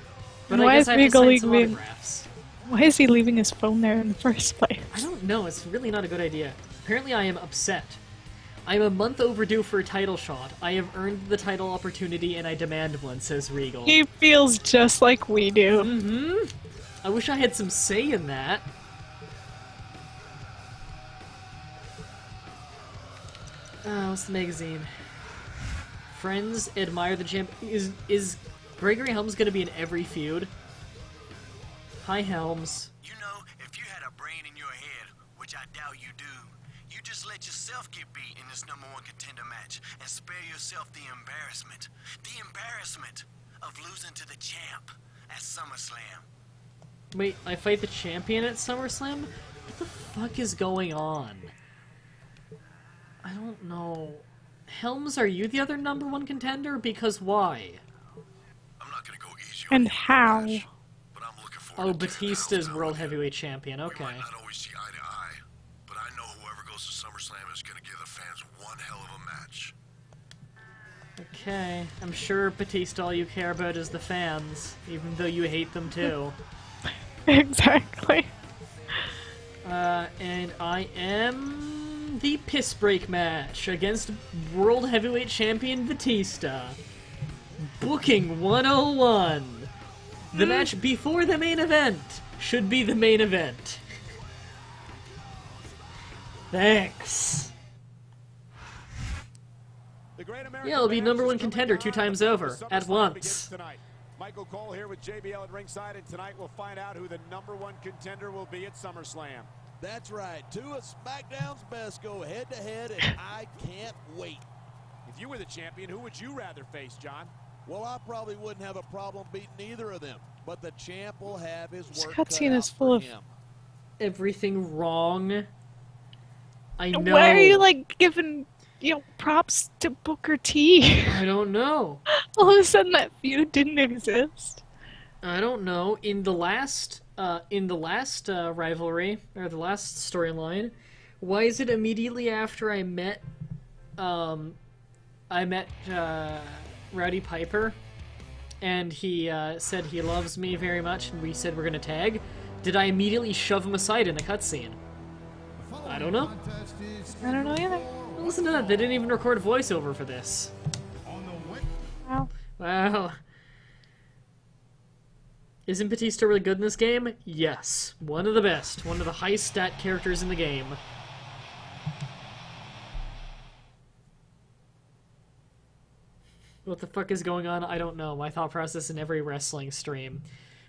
But And I why guess is I have to Regal sign some leaving- autographs. Why is he leaving his phone there in the first place? I don't know, it's really not a good idea. Apparently I am upset. I am a month overdue for a title shot. I have earned the title opportunity and I demand one, says Regal. He feels just like we do. Mm-hmm. I wish I had some say in that. What's the magazine? Friends admire the champ. Is Gregory Helms gonna be in every feud? Hi, Helms. You know, if you had a brain in your head, which I doubt you do, you just let yourself get beat in this #1 contender match and spare yourself the embarrassment. The embarrassment of losing to the champ at SummerSlam. Wait, I fight the champion at SummerSlam? What the fuck is going on? I don't know. Helms, are you the other #1 contender? Because why? I'm not gonna go easy on And you, how? Nash, but I'm looking forward Oh, to Batista's 10 World pounds now. Heavyweight Champion, We okay. might not always see eye to eye, but I know whoever goes to SummerSlam is gonna give the fans one hell of a match. Okay, I'm sure Batista all you care about is the fans, even though you hate them too. Exactly. And I am the piss break match against World Heavyweight Champion Batista. Booking 101. The match before the main event should be the main event. Thanks. The Great American Yeah, I'll be Bash #1 is coming contender 2 live times before over, SummerSlam at once. begins tonight. Michael Cole here with JBL at ringside, and tonight we'll find out who the #1 contender will be at SummerSlam. That's right. Two of SmackDown's best go head-to-head, and I can't wait. If you were the champion, who would you rather face, John? Well, I probably wouldn't have a problem beating either of them, but the champ will have his This work cut cutscene out is full for of- him. Everything wrong. I know. Why are you like giving props to Booker T? I don't know. All of a sudden that feud didn't exist. I don't know. In the last rivalry or the last storyline, why is it immediately after I met Rowdy Piper, and he said he loves me very much, and we said we're gonna tag? Did I immediately shove him aside in the cutscene? I don't know. I don't know either. Listen to that. They didn't even record voiceover for this. Wow. Wow. Isn't Batista really good in this game? Yes. One of the best. One of the highest stat characters in the game. What the fuck is going on? I don't know. My thought process in every wrestling stream.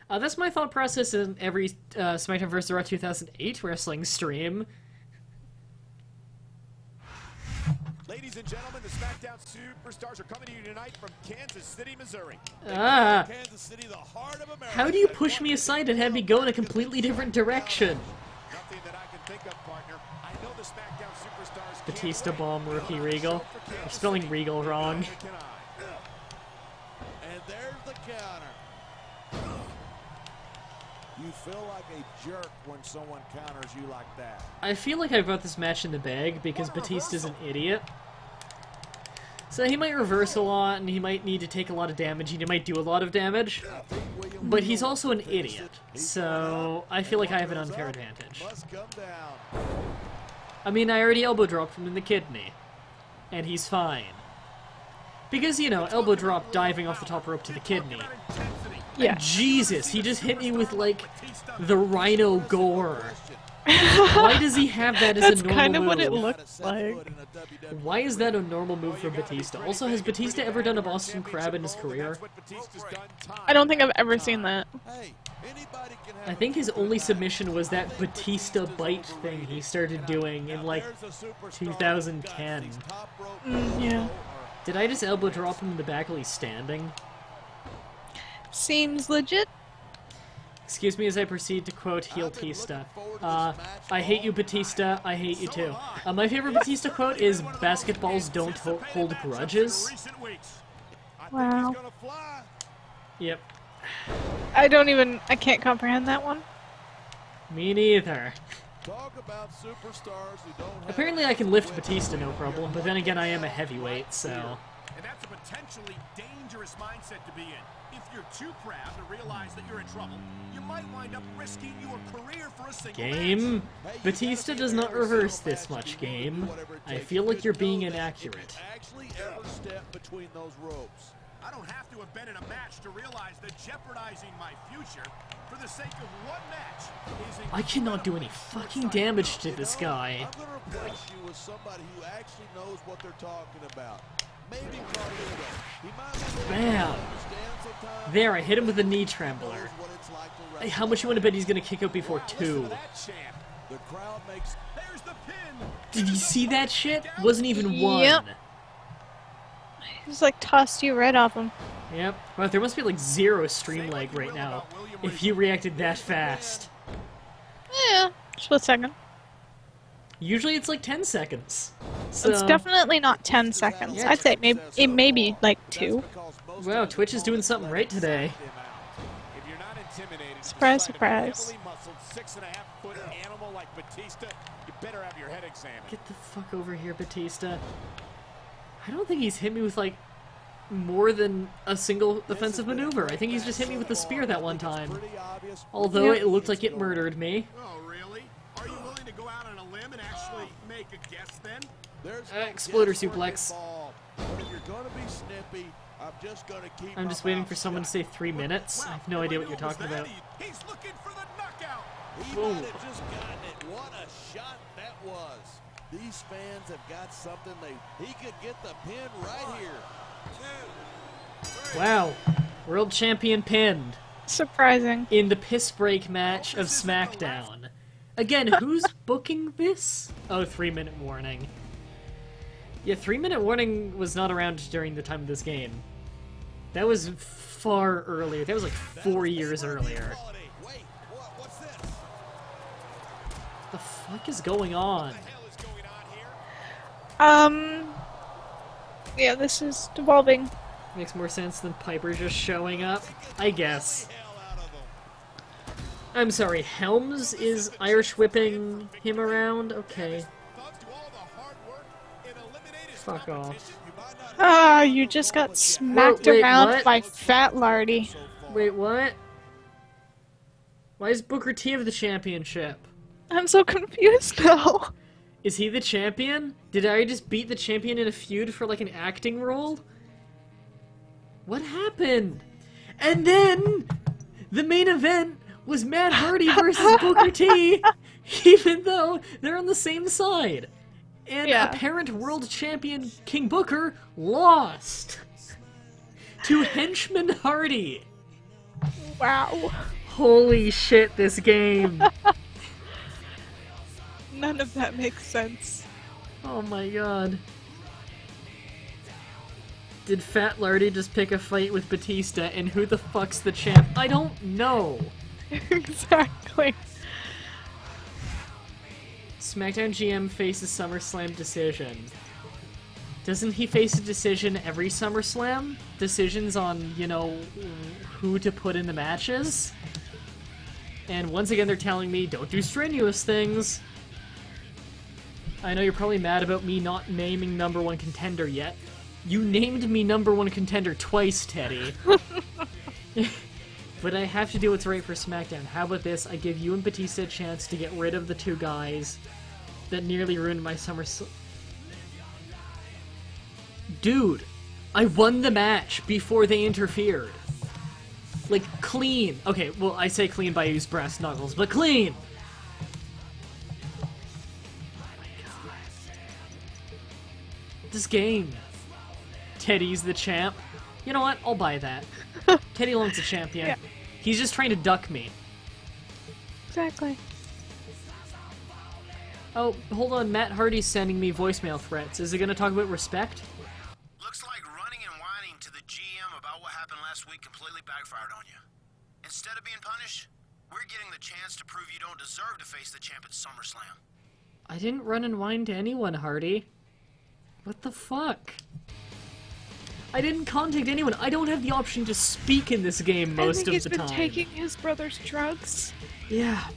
That's my thought process in every SmackDown vs. Raw 2008 wrestling stream. Ladies and gentlemen, the Smackdown Superstars are coming to you tonight from Kansas City, Missouri. Kansas City, the heart of America. How do you push me aside and have me go in a completely different direction? Nothing that I can think of, partner. I know the Smackdown Superstars. Batista Bomb, Rookie Regal. I'm spelling Regal wrong. And there's the counter. You feel like a jerk when someone counters you like that. I feel like I've got this match in the bag because Batista's an idiot. So he might reverse a lot, and he might need to take a lot of damage, and he might do a lot of damage. But he's also an idiot, so I feel like I have an unfair advantage. I mean, I already elbow dropped him in the kidney, and he's fine. Because, you know, elbow drop diving off the top rope to the kidney. Yeah. Jesus, he just hit me with, like, the Rhino Gore. Why does he have that as That's a normal kind of move? what it looks like. Why is that a normal move for Batista? Also, has Batista ever done a Boston Crab in his career? I don't think I've ever seen that. I think his only submission was that Batista bite thing he started doing in, like, 2010. Yeah. Did I just elbow drop him in the back while he's standing? Seems legit. Excuse me as I proceed to quote Heel Tista. I hate you, Batista. I hate you too. My favorite Batista quote is, "Basketballs don't hold grudges." Wow. Yep. I can't comprehend that one. Me neither. Talk about superstars who don't have Apparently I can lift Batista no problem, but then again I am a heavyweight, so... And that's a potentially dangerous mindset to be in. If you're too proud to realize that you're in trouble, you might wind up risking your career for a single Game? match. Batista does not reverse this much, game. I feel like you're being inaccurate. actually ever step between those ropes. I don't have to have been in a match to realize that jeopardizing my future for the sake of one match is I cannot do any fucking damage to this guy. I'm gonna replace you with somebody who actually knows what they're talking about. Maybe Carlito. He might be able to Bam! understand sometimes. There, I hit him with a knee trembler. Knows what it's like to Hey, wrestle. how much you want to bet he's gonna kick out before Listen 2? to that chant. The crowd makes There's the pin. Did you see that shit? Wasn't even 1. Yep. Just like tossed you right off him. Yep. Well, there must be like 0 stream lag right now, if you reacted that fast. Yeah, split second. Usually it's like 10 seconds. So, It's definitely not 10 seconds. Yeah. I'd say it may be like 2. wow, Twitch is doing something right today. If you're not intimidated, Surprise, inside of a surprise. heavily muscled 6.5-foot animal like Batista, you better have your head examined. Get the fuck over here, Batista. I don't think he's hit me with, like, more than a single offensive maneuver. I think he's just hit me with the spear that one time. Although it looked like it murdered me. Oh, really? Are you willing to go out on a limb and actually make a guess then? Exploder suplex. I'm just waiting for someone to say 3 minutes. I have no idea what you're talking about. He's looking for the knockout. He might have just gotten it. What a shot that was. These fans have got something he could get the pin right here. Wow. World champion pinned Surprising. in the piss break match of Smackdown. Again, who's booking this? Oh, 3-minute warning. Yeah, 3-minute warning was not around during the time of this game. That was far earlier. That was like 4 years earlier. Wait, what's this? The fuck is going on? Yeah, this is devolving. Makes more sense than Piper just showing up, I guess. I'm sorry, Helms is Irish whipping him around? Okay. Fuck off. Ah, you just got smacked wait, around what? by Fat Lardy. Wait, what? Why is Booker T of the championship? I'm so confused now. Is he the champion? Did I just beat the champion in a feud for like an acting role? What happened? And then the main event was Matt Hardy versus Booker T, even though they're on the same side. And Yeah. apparent world champion King Booker lost to henchman Hardy. Wow. Holy shit, this game. None of that makes sense. Oh my god. Did Fat Lardy just pick a fight with Batista, and who the fuck's the champ? I don't know. Exactly. SmackDown GM faces SummerSlam decision. Doesn't he face a decision every SummerSlam? Decisions on, you know, who to put in the matches? And once again, they're telling me, don't do strenuous things. I know you're probably mad about me not naming #1 contender yet. You named me #1 contender twice, Teddy. But I have to do what's right for SmackDown. How about this? I give you and Batista a chance to get rid of the two guys that nearly ruined my summer. Dude, I won the match before they interfered. Like, clean. Okay, well, I say clean by use brass knuckles, but clean! This game. Teddy's the champ. You know what? I'll buy that. Teddy Long's the champion. Yeah. He's just trying to duck me. Exactly. Oh, hold on. Matt Hardy's sending me voicemail threats. Is it going to talk about respect? Looks like running and whining to the GM about what happened last week completely backfired on you. Instead of being punished, we're getting the chance to prove you don't deserve to face the champ at SummerSlam. I didn't run and whine to anyone, Hardy. What the fuck? I didn't contact anyone. I don't have the option to speak in this game most of the time. I think he's been taking his brother's drugs. Yeah.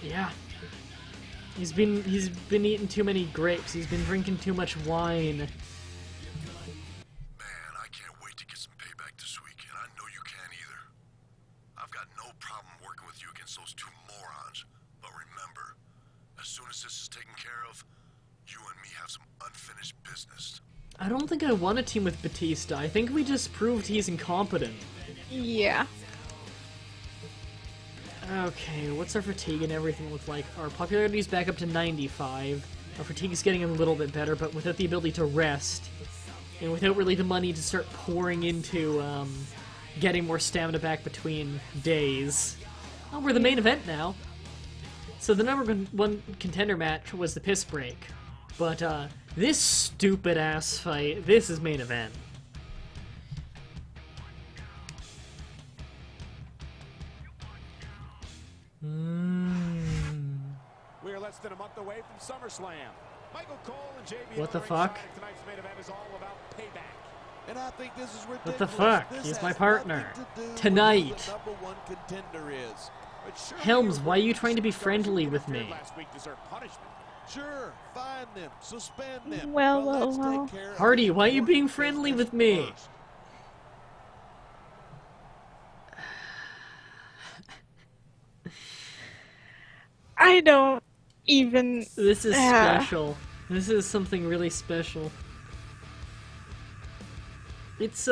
Yeah. He's been eating too many grapes. He's been drinking too much wine. Man, I can't wait to get some payback this week, and I know you can't either. I've got no problem working with you against those two morons, but remember, as soon as this is taken care of, you and me have some unfinished business. I don't think I want to team with Batista. I think we just proved he's incompetent. Yeah. Okay, what's our fatigue and everything look like? Our popularity's back up to 95. Our fatigue's getting a little bit better, but without the ability to rest, and without really the money to start pouring into, getting more stamina back between days. Oh, we're the main event now. So the #1 contender match was the piss break. But, this stupid-ass fight, this is main event. We are less than a month away from SummerSlam. Michael Cole and JBL What the fuck? Tonight's main event is all about payback. And I think this is ridiculous. What the fuck? This He's has my partner. nothing to do with Tonight. who the #1 contender is. But surely Helms, your why are you trying to be superstars friendly who with interfered me? last week deserve punishment. Sure, fine them, suspend them. Well, but let's well, take care of Hardy, the why are you being important friendly business with me? first. I don't even... This is Yeah. special. This is something really special. It's,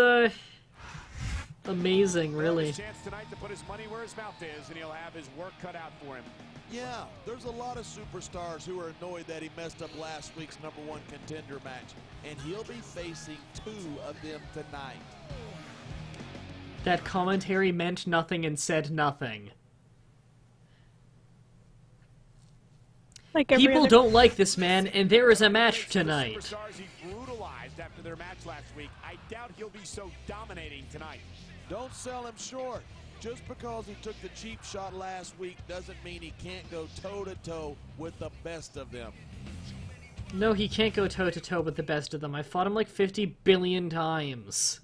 amazing, really. His chance tonight to put his money where his mouth is, and he'll have his work cut out for him. Yeah, there's a lot of superstars who are annoyed that he messed up last week's #1 contender match, and he'll be facing 2 of them tonight. That commentary meant nothing and said nothing. Like every People other... don't like this man, and there is a match tonight. Superstars he brutalized after their match last week. I doubt he'll be so dominating tonight. Don't sell him short. Just because he took the cheap shot last week doesn't mean he can't go toe-to-toe with the best of them. No, he can't go toe-to-toe with the best of them. I fought him like 50 billion times.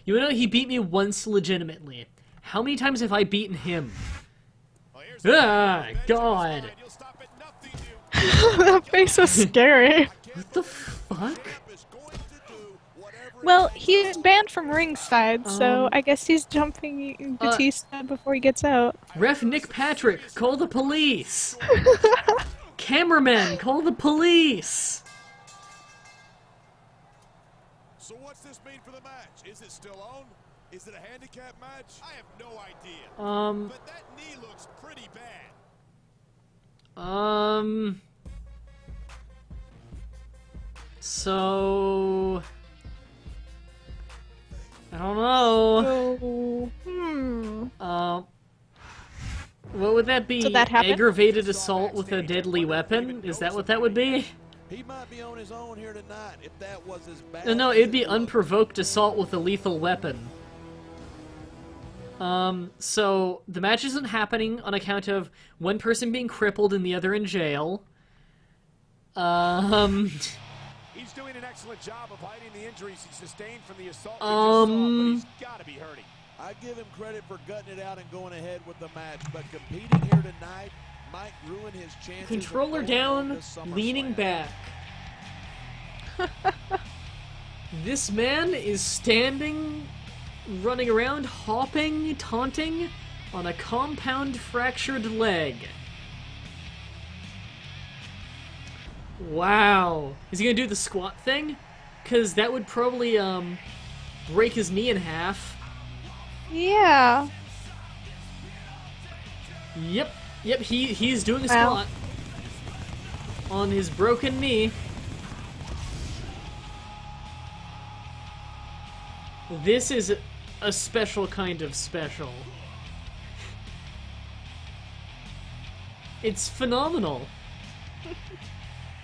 You know, he beat me once legitimately. How many times have I beaten him? Well, here's Ah, God. You'll stop at nothing new. That face is scary. What the fuck? Is going to do whatever Well, he's banned from ringside, so Um, I guess he's jumping Batista before he gets out. Ref Nick Patrick, call the police! Cameraman, call the police! So what's this mean for the match? Is it still on? Is it a handicap match? I have no idea. But that knee looks pretty bad. So... I don't know. So, What would that be? So that happened? Aggravated assault with a deadly weapon? Is that what that would be? he might be on his own here tonight if that was as bad. No, as it'd be it looked. unprovoked assault with a lethal weapon. So the match isn't happening on account of one person being crippled and the other in jail. He's doing an excellent job of hiding the injuries he sustained from the assault we just saw, but he's got to be hurting. I give him credit for gutting it out and going ahead with the match, but competing here tonight might ruin his chances. Controller down, leaning back. This man is standing, running around, hopping, taunting on a compound fractured leg. Wow. Is he gonna do the squat thing? Because that would probably, break his knee in half. Yeah. Yep, he's doing a squat on his broken knee. This is a special kind of special. It's phenomenal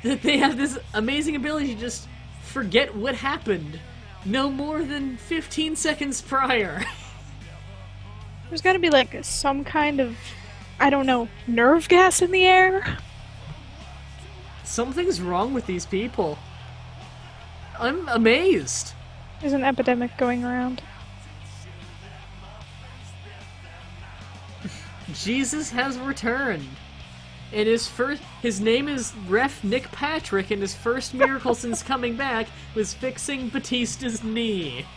that they have this amazing ability to just forget what happened no more than 15 seconds prior. There's gotta be like some kind of, I don't know, nerve gas in the air? Something's wrong with these people. I'm amazed. There's an epidemic going around. Jesus has returned. And his name is Ref Nick Patrick, and his first miracle since coming back was fixing Batista's knee.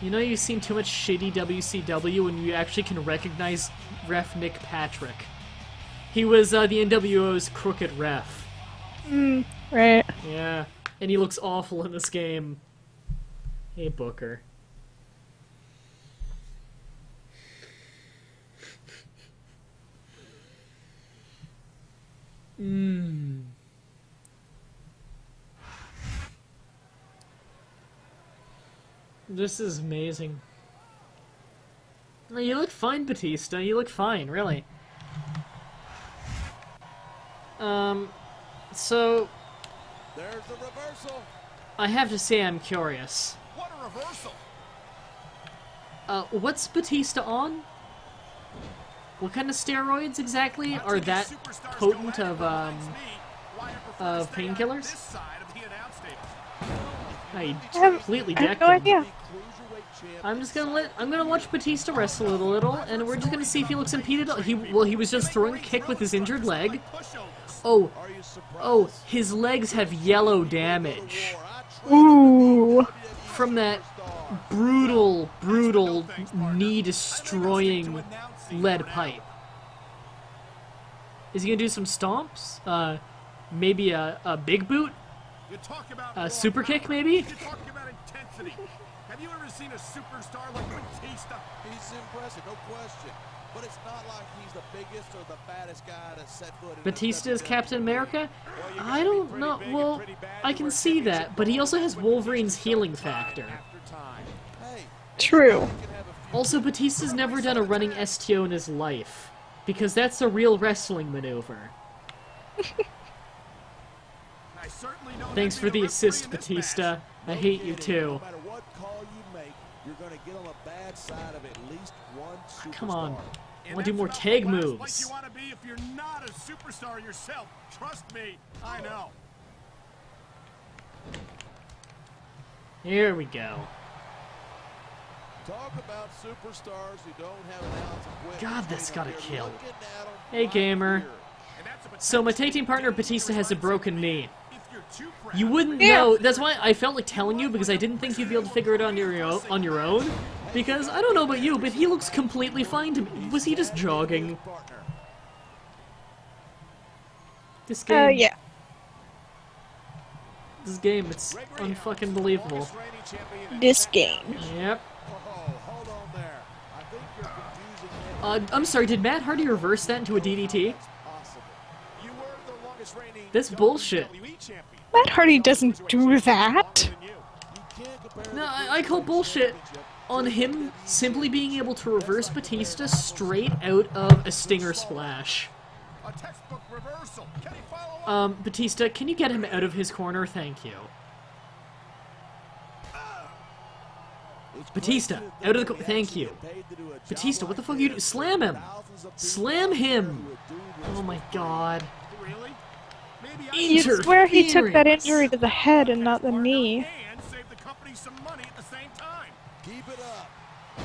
You know, you've seen too much shitty WCW when you actually can recognize Ref Nick Patrick. He was the NWO's crooked ref. Right. Yeah, and he looks awful in this game. Hey, Booker. This is amazing. You look fine, Batista. You look fine, really. So... There's the reversal. I have to say I'm curious. What a reversal! What's Batista on? What kind of steroids exactly are that potent of painkillers? I completely I have decked no him. idea. I'm gonna watch Batista wrestle a little, and we're just gonna see if he looks impeded. He was just throwing a kick with his injured leg. Oh, his legs have yellow damage. Ooh. From that brutal knee-destroying lead pipe. Is he gonna do some stomps? Maybe a big boot? A super kick, maybe? Have you ever seen a superstar like Batista? He's impressive, no question. But it's not like he's the biggest or the baddest guy to set foot in. Batista is Captain America? I don't know. Well, I can see that, but he also has Wolverine's healing factor. True. Also, Batista's never done a running STO in his life, because that's a real wrestling maneuver. Thanks for the assist, Batista. I hate you too. Come on. I want to do more tag moves. Like you want to be if you're not a superstar yourself. Trust me, I know. Here we go. Talk about superstars who don't have an ounce of wit. God, that's gotta kill. Hey, gamer. So my tag team partner Batista has a broken knee. You wouldn't know. That's why I felt like telling you, because I didn't think you'd be able to figure it out on your own. Because I don't know about you, but he looks completely fine to me. Was he just jogging? This game. Yeah. This game, it's unfucking believable. This game. Yep. I'm sorry, did Matt Hardy reverse that into a DDT? That's bullshit. Matt Hardy doesn't do that. No, I call bullshit on him simply being able to reverse Batista straight out of a Stinger Splash. Batista, can you get him out of his corner? Thank you. Batista, out of the thank you. Batista, what the fuck are you doing? Slam him! Slam him! Oh my god. Maybe I You'd Interference. swear he took that injury to the head and not the knee. and save the company some money at the same time. Keep it up.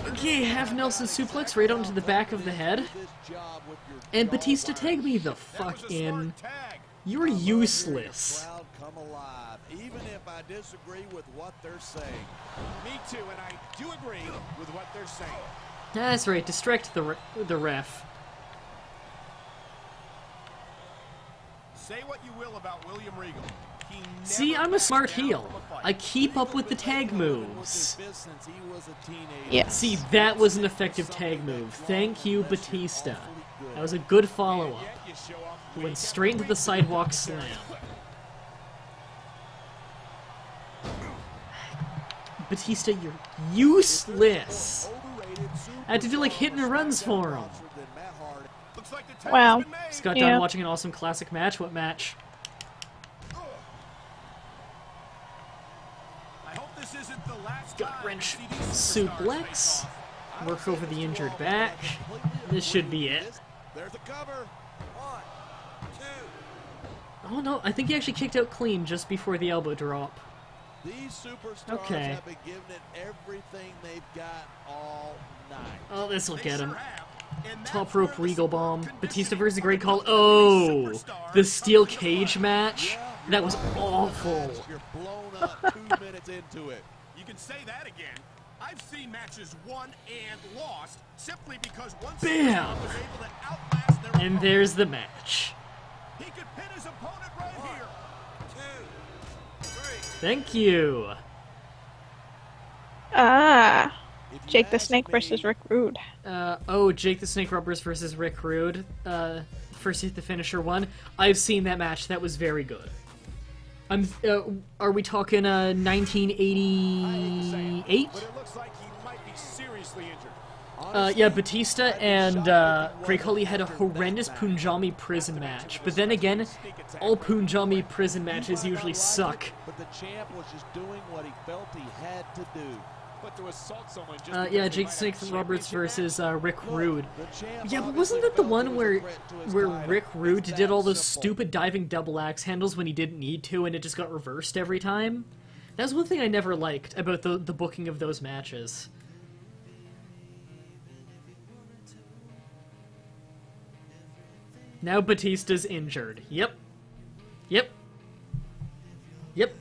Okay, half Nelson suplex right onto the back of the head. This job with your And jaw Batista, wires. tag me the That fuck was a in. smart tag. You're I love hearing the useless. crowd come alive, even if I disagree with what they're saying. Me too, and I do agree with what they're saying. That's right, distract the ref. Say what you will about William Regal. He never See, I'm a backs smart down heel. from a fight. I keep up with the tag With moves. his fist since he was a teenager. Yes. See, that was an effective tag move. Thank you, Batista. That was a good follow-up. Yet you show off Went straight into the sidewalk slam. Batista, you're useless. I had to do like hit and runs for him. Looks like the tag's Wow. been made. Just got Yeah. done watching an awesome classic match. What match? I hope this isn't the last Gut time wrench we see these superstars suplex. face off. Work over the injured back. This should be it. There's a cover. 1, 2. Oh no, I think he actually kicked out clean just before the elbow drop. These superstars Okay. have been giving it everything they've got all night. Oh, this will They get sure him. have. And that's Top where rope the Regal superb bomb. conditioning Batista versus Great comes Call. into Oh, these superstars the steel coming to cage life. match. That was awful. You're blown up 2 minutes into it. You can say that again. I've seen matches won and lost simply because one Bam! superstar was able to outlast their And opponent. there's the match. He could pin his opponent right here. 2, 3. Thank you. Ah. If you Jake the ask Snake me, versus Rick Rude. Jake the Snake Roberts versus Rick Rude. First hit the finisher one. I've seen that match. That was very good. Are we talking 1988? But it looks like he might be seriously injured. Yeah, Batista and Great Khali had a horrendous Punjabi prison match. But then again, all Punjabi prison matches usually suck. But the champ was just doing what he felt he had to do. But to assault someone just Yeah, Jake the Snake Roberts versus Rick Rude. The champ Yeah, but obviously wasn't that the felt one it was a where threat to his title. Rick Rude It's did all that those simple. stupid diving double axe handles when he didn't need to, and it just got reversed every time? That was one thing I never liked about the booking of those matches. Now Batista's injured. Yep. Yep. Yep.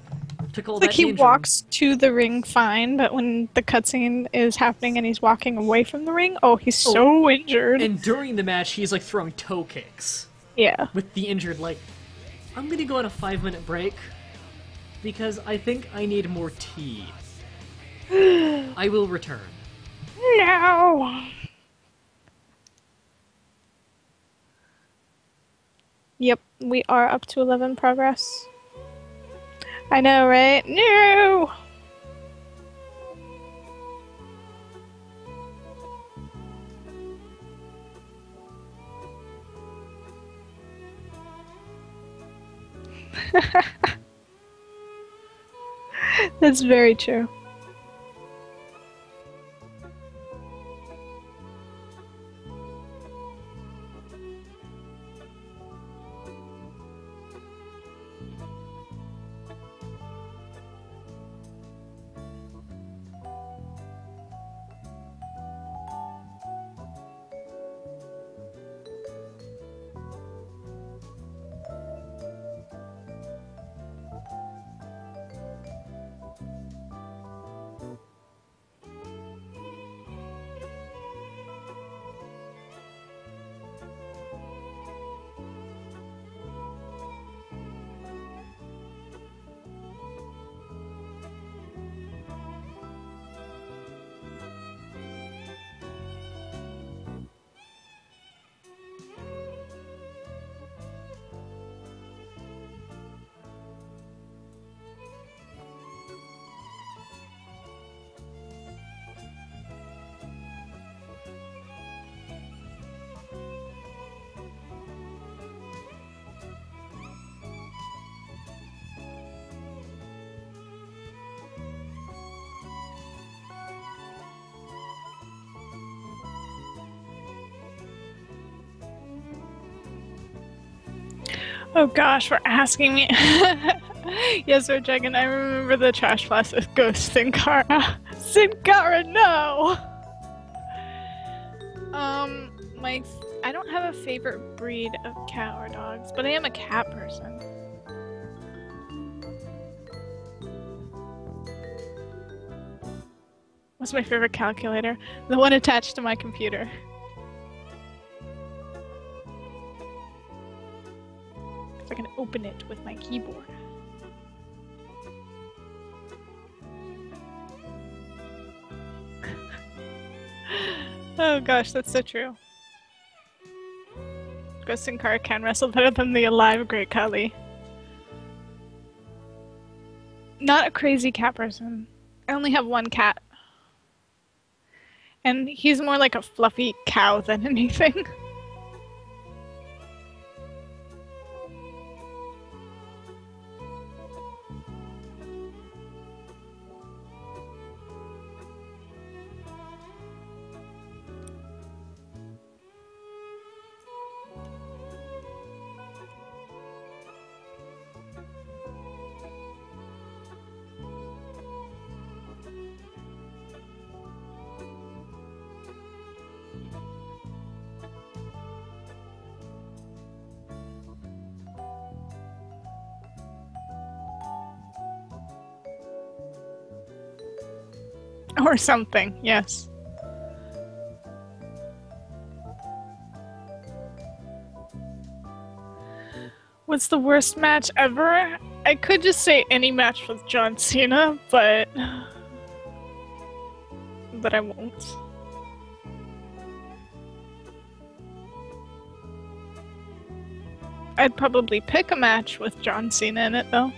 Took all Like that he injury. walks to the ring fine, but when the cutscene is happening and he's walking away from the ring, oh, he's so injured. And during the match, he's like throwing toe kicks Yeah. with the injured leg. I'm gonna go on a 5-minute break because I think I need more tea. I will return. No. Yep, we are up to 11 progress. I know, right? No. That's very true. Oh gosh, for asking me. Yes, we're checking. I remember the trash plastic ghost Sin Cara. Sin Cara, no! I don't have a favorite breed of cat or dogs, but I am a cat person. What's my favorite calculator? The one attached to my computer. If I can open it with my keyboard. Oh gosh, that's so true. Ghost Sin Cara can wrestle better than the alive Great Khali. Not a crazy cat person. I only have one cat. And he's more like a fluffy cow than anything. Or something, yes. What's the worst match ever? I could just say any match with John Cena, but I won't. I'd probably pick a match with John Cena in it, though.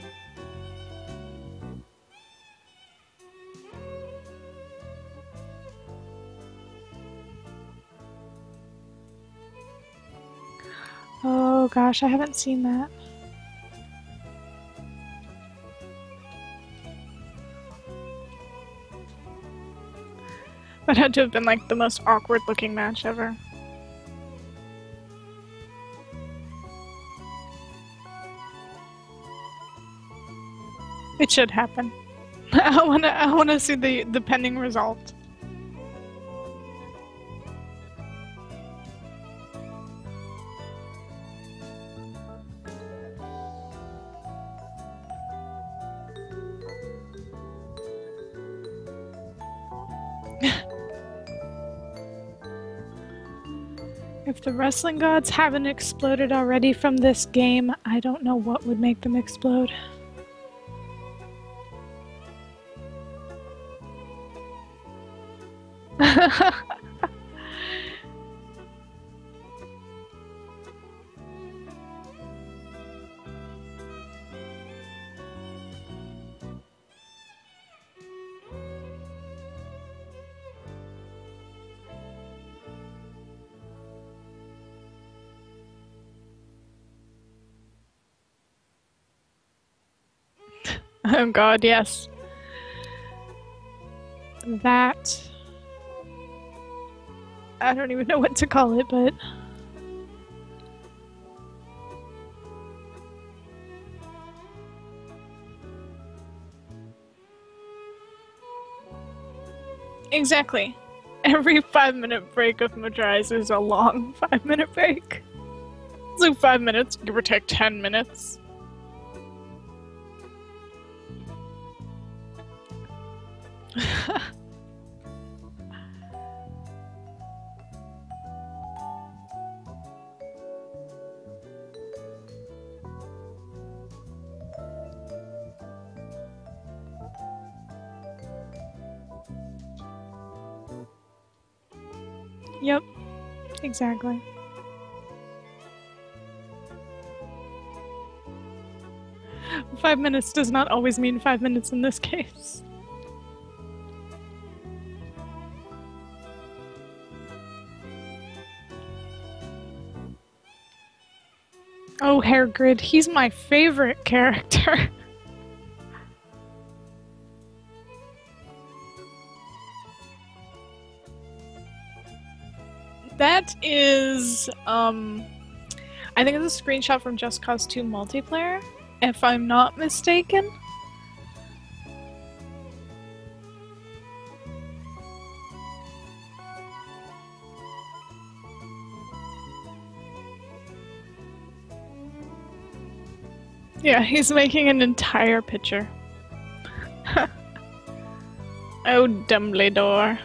Oh gosh, I haven't seen that. That had to have been like the most awkward looking match ever. It should happen. I wanna see the pending result. If the wrestling gods haven't exploded already from this game, I don't know what would make them explode. Oh god, yes. That... I don't even know what to call it, but... Exactly. Every 5-minute break of Mah-Dry's is a long 5-minute break. It's like 5 minutes, give or take 10 minutes. Yep, exactly. Five minutes does not always mean 5 minutes in this case. Oh, Hair Grid, he's my favorite character. That is, I think it's a screenshot from Just Cause 2 multiplayer, if I'm not mistaken. Yeah, he's making an entire picture. Oh, Dumbledore.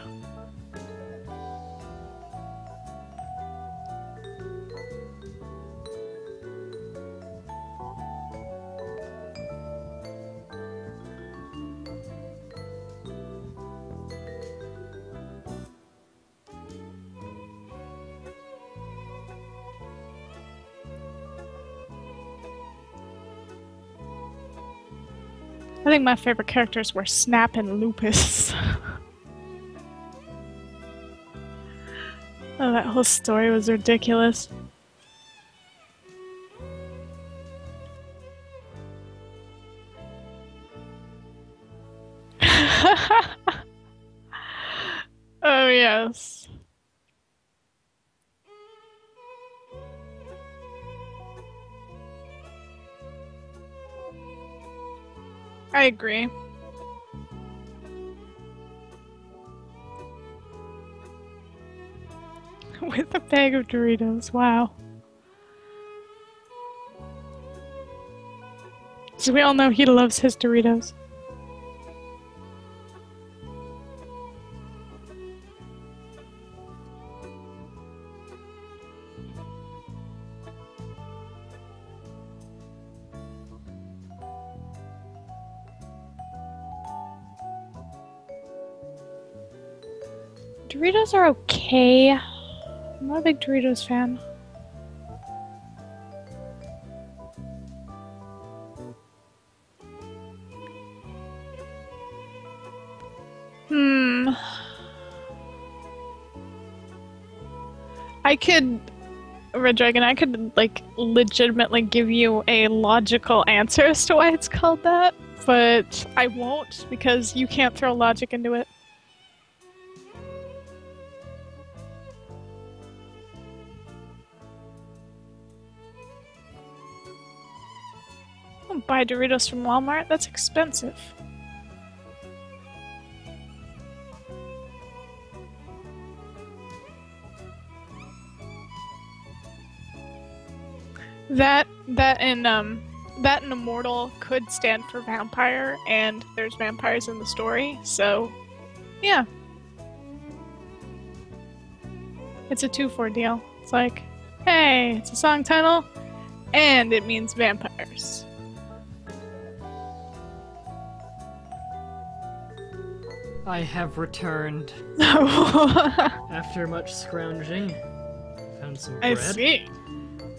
I think my favorite characters were Snap and Lupus. Oh, that whole story was ridiculous. Oh, yes. I agree. With a bag of Doritos, wow. So we all know he loves his Doritos. Doritos are okay. I'm not a big Doritos fan. I could, Red Dragon, I could, like, legitimately give you a logical answer as to why it's called that, but I won't because you can't throw logic into it. Don't buy Doritos from Walmart, that's expensive. That and Immortal could stand for vampire, and there's vampires in the story, so yeah. It's a 2-for deal. It's like, hey, it's a song title, and it means vampires. I have returned after much scrounging. Found some bread. I see.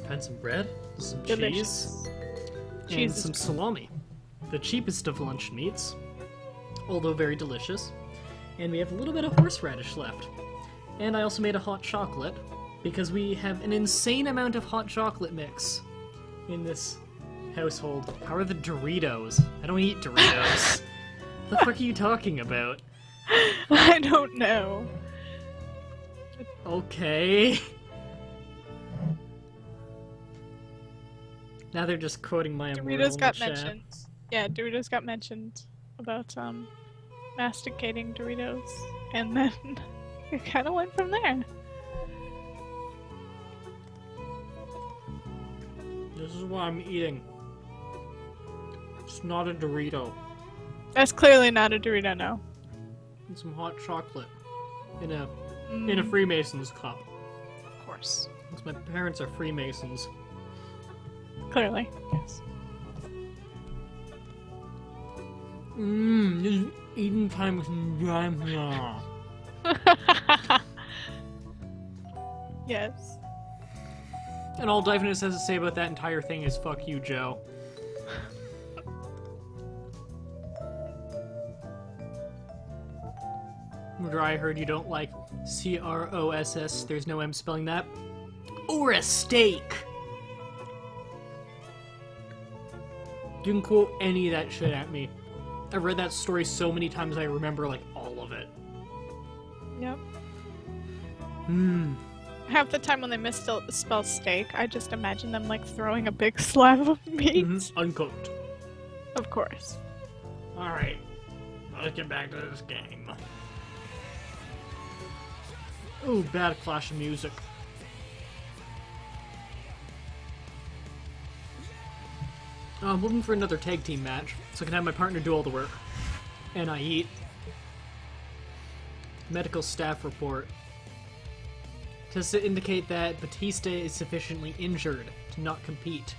Found some bread, some Delicious. cheese, and some salami. The cheapest of lunch meats, although very delicious. And we have a little bit of horseradish left. And I also made a hot chocolate, because we have an insane amount of hot chocolate mix in this household. How are the Doritos? I don't eat Doritos. The fuck are you talking about? I don't know. Okay. Now they're just quoting my Doritos got chat. mentioned. Yeah, Doritos got mentioned about masticating Doritos, and then it kind of went from there. This is what I'm eating. It's not a Dorito. That's clearly not a Dorito, no. And some hot chocolate in a Freemason's cup. Of course. Because my parents are Freemasons. Clearly, yes. This is eating time with grandma. Yes. And all Divinus has to say about that entire thing is fuck you, Joe. Mah-Dry, I heard you don't like CROSS, there's no M spelling that. Or a steak! You can quote any of that shit at me. I've read that story so many times I remember, like, all of it. Yep. Half the time when they misspell steak, I just imagine them like throwing a big slab of meat. Uncooked. Of course. Alright, let's get back to this game. Ooh, bad clash of music. I'm looking for another tag team match, so I can have my partner do all the work. And I eat. Medical staff report. Does it indicate that Batista is sufficiently injured to not compete?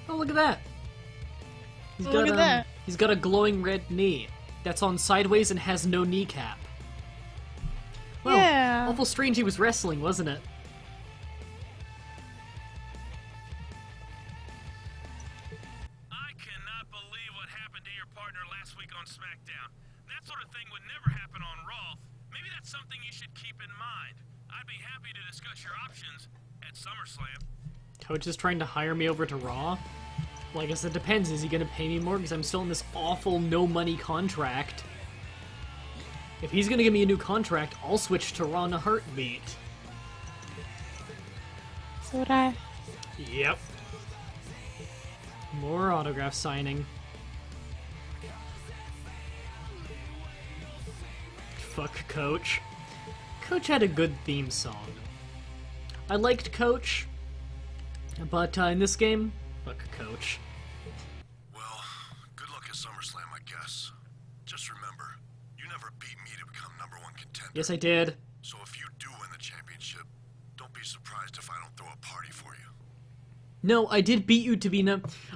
Oh, look at that! Look at that. He's got a glowing red knee that's on sideways and has no kneecap. Well, Yeah. awful strange he was wrestling, wasn't it? I cannot believe what happened to your partner last week on Smackdown. That sort of thing would never happen on Raw. Maybe that's something you should keep in mind. I'd be happy to discuss your options at SummerSlam. Coach is trying to hire me over to Raw? Well, I guess it depends. Is he going to pay me more because I'm still in this awful no-money contract? If he's going to give me a new contract, I'll switch to Raw in a heartbeat. So would I. Yep. More autograph signing. Fuck Coach. Coach had a good theme song. I liked Coach, but in this game, fuck Coach. Well, good luck at SummerSlam, I guess. Just remember, you never beat me to become #1 contender. Yes, I did. So if you do win the championship, don't be surprised if I don't throw a party for you. No, I did beat you to be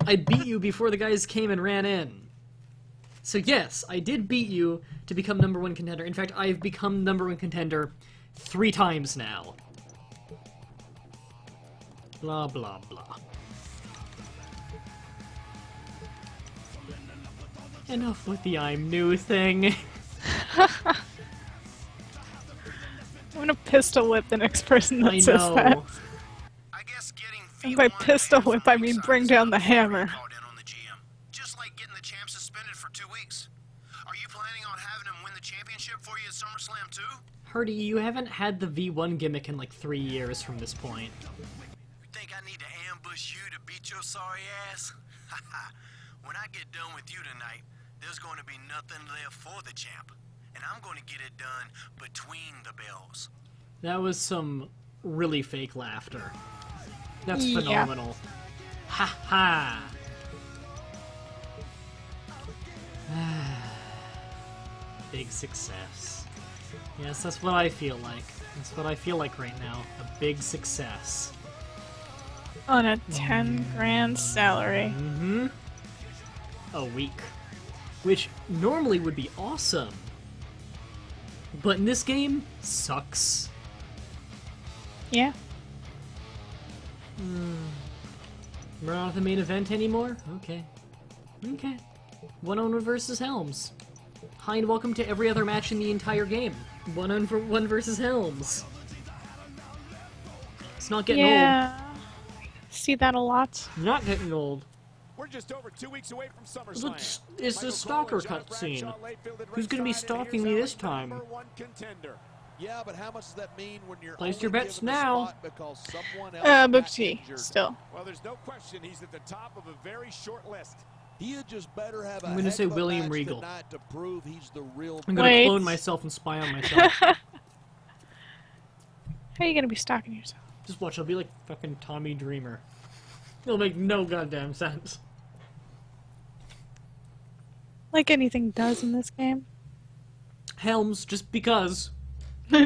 I beat you before the guys came and ran in. So yes, I did beat you to become #1 contender. In fact, I've become #1 contender 3 times now. Blah, blah, blah. Enough with the I'm new thing. I'm gonna pistol whip the next person that I says know. that. I guess getting And by V1 pistol fans whip, on I mean both bring sides down the of hammer. called in on the GM. Just like getting the champ suspended for 2 weeks. Are you planning on having him win the championship for you at SummerSlam too? Hardy, you haven't had the V1 gimmick in like 3 years from this point. You think I need to ambush you to beat your sorry ass? When I get done with you tonight, there's going to be nothing left for the champ. And I'm going to get it done between the bells. That was some really fake laughter. That's Yeah. phenomenal. Ha ha! Big success. Yes, that's what I feel like. That's what I feel like right now. A big success. On a 10 grand salary. Mm-hmm. A week. Which normally would be awesome. But in this game, sucks. Yeah. We're not at the main event anymore? Okay. Okay. One-on-one versus Helms. Hi and welcome to every other match in the entire game. One-on-one versus Helms. It's not getting Yeah. See that a lot. old. Not getting old. We're just over 2 weeks away from It's SummerSlam. it's the Michael stalker Cole and John cutscene. Bradshaw Layfield at Who's gonna be ringside, and stalking here's me how this time? #1 contender. Yeah, but how much does that mean when you're Place only your bets given a now. spot because someone else got Booker T, injured? still. Well, there's no question he's at the top of a very short list. He had just better have a I'm gonna heck say of a William match Regal. tonight to prove he's the real. I'm gonna Wait. clone myself and spy on myself. How are you gonna be stalking yourself? Just watch, I'll be like fucking Tommy Dreamer. It'll make no goddamn sense. Like anything does in this game. Helms, just because.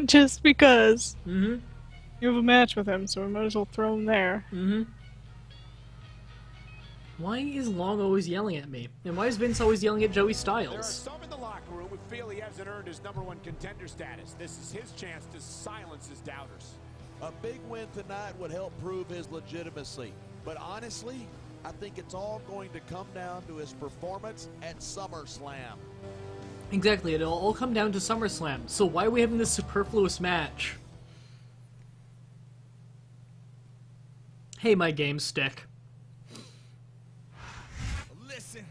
Just because Mm-hmm. you have a match with him, so we might as well throw him there. Mm-hmm. Why is Long always yelling at me? And why is Vince always yelling at Joey There are Styles? some in the locker room who feel he hasn't earned his #1 contender status. This is his chance to silence his doubters. A big win tonight would help prove his legitimacy. But honestly, I think it's all going to come down to his performance at SummerSlam. Exactly, it'll all come down to SummerSlam. So why are we having this superfluous match? Hey, my game stick. Listen.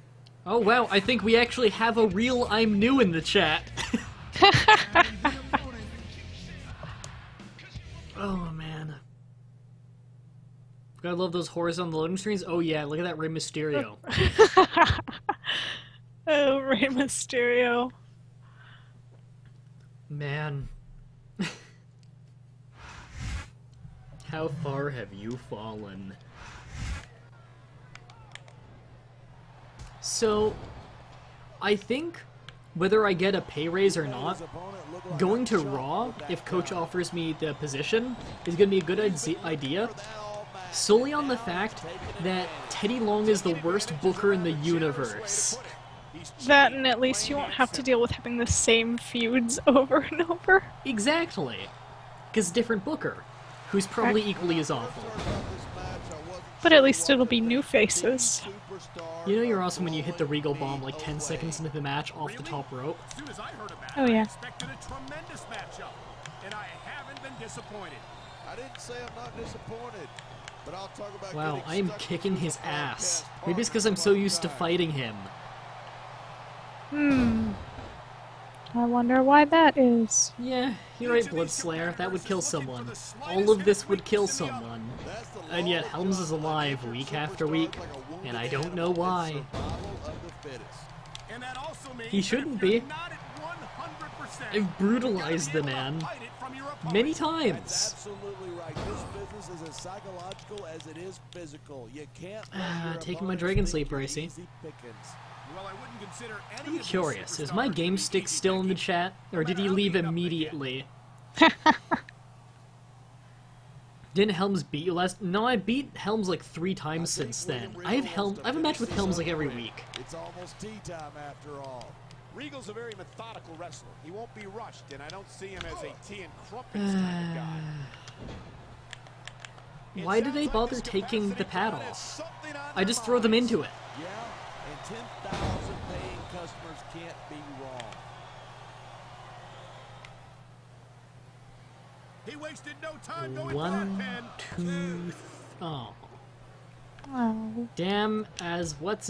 Oh wow, I think we actually have a real I'm new in the chat. Oh, man. I love those horizontal loading screens. Oh, yeah, look at that Rey Mysterio. Oh, Rey Mysterio. Man. How far have you fallen? So, I think whether I get a pay raise or not, going to Raw, if Coach offers me the position, is going to be a good idea, solely on the fact that Teddy Long is the worst booker in the universe. That, and at least you won't have to deal with having the same feuds over and over. Exactly. Because different booker, who's probably equally as awful. But at least it'll be new faces. You know you're awesome when you hit the Regal Bomb like 10 seconds into the match off the top rope? Oh yeah. I expected a tremendous matchup, and I haven't been disappointed. I didn't say I'm not disappointed, but I'll talk about. Wow, I am kicking his ass. Maybe it's because I'm so used to fighting him. I wonder why that is. Yeah, you're right, Bloodslayer. That would kill someone. All of this would kill someone. And yet Helms is alive week after week, and I don't know why. He shouldn't be. I've brutalized the man many times. Absolutely right. This business is as psychological as it is physical. You can't. Taking my Dragon Sleep, Bracey. Well, I wouldn't consider any I'm of curious, these is my superstars game stick still in the chat, or did he leave immediately? Didn't Helms beat you last? No, I beat Helms like 3 times since then. I have a match with Helms like every week. It's almost tea time after all. Regal's a very methodical wrestler. He won't be rushed, and I don't see him as a tea and crumpets kind of guy. Why do they bother taking the pad off? I just throw them into it. Yeah, and 10,000 paying customers can't be wrong. He wasted no time going for 1, that pin. 2, oh. Oh. Damn, as what's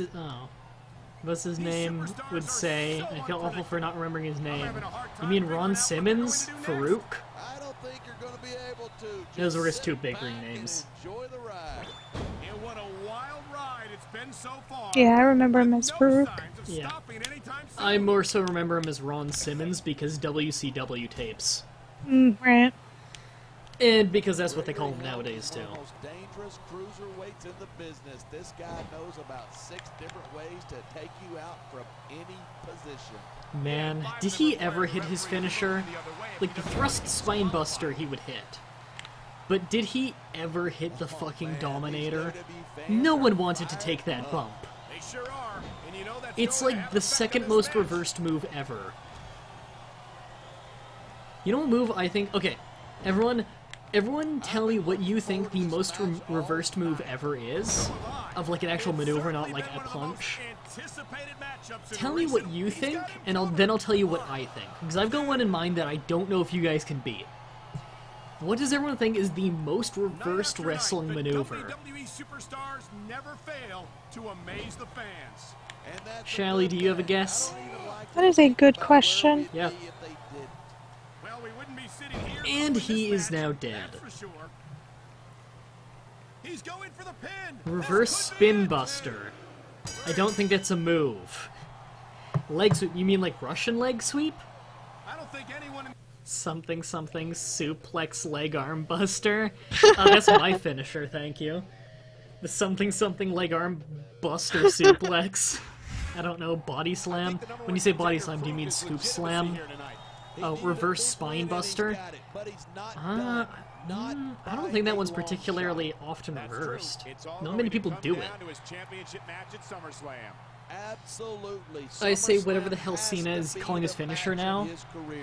his name would say. I feel awful for not remembering his name. You mean Ron Simmons? Farouk? I don't think you're going to be able to. Those were his Just 2 sit big back ring and names. Enjoy the ride. And what a wild ride it's been so far. Yeah, I remember him as No Farouk. signs of Yeah. stopping anytime soon. I more so remember him as Ron Simmons because WCW tapes. Right. And because that's what they call him nowadays, too. One of the most dangerous cruiserweights in the business. This guy knows about 6 different ways to take you out from any position. Man, did he ever hit his finisher? Like, the thrust spinebuster he would hit. But did he ever hit the fucking Dominator? No one wanted to take that bump. They sure are. And you know that's It's going to like have the effect second in most this match. reversed move ever. You know what move I think... Okay, everyone tell me what you think the most reversed move ever is? Of like an actual maneuver, not like a punch. Tell me what you think, and then I'll tell you what I think. Because I've got one in mind that I don't know if you guys can beat. What does everyone think is the most reversed wrestling maneuver? WWE superstars never fail to amaze the fans. Shally, do you have a guess? That is a good question. Yeah. Well, we wouldn't be sitting here And doing he this is match, now dead. that's for sure. He's going for the pin. Reverse This could be spin it. buster. I don't think that's a move. Leg sweep, you mean like Russian leg sweep? I don't think anyone in Something something suplex leg arm buster. That's my finisher, thank you. The something something leg arm buster suplex. I don't know, body slam? When you say body slam, do you mean scoop slam? Oh, reverse spine buster? I don't think that one's particularly often reversed. Not many people do it. Absolutely. I say whatever the hell Cena is calling his finisher now.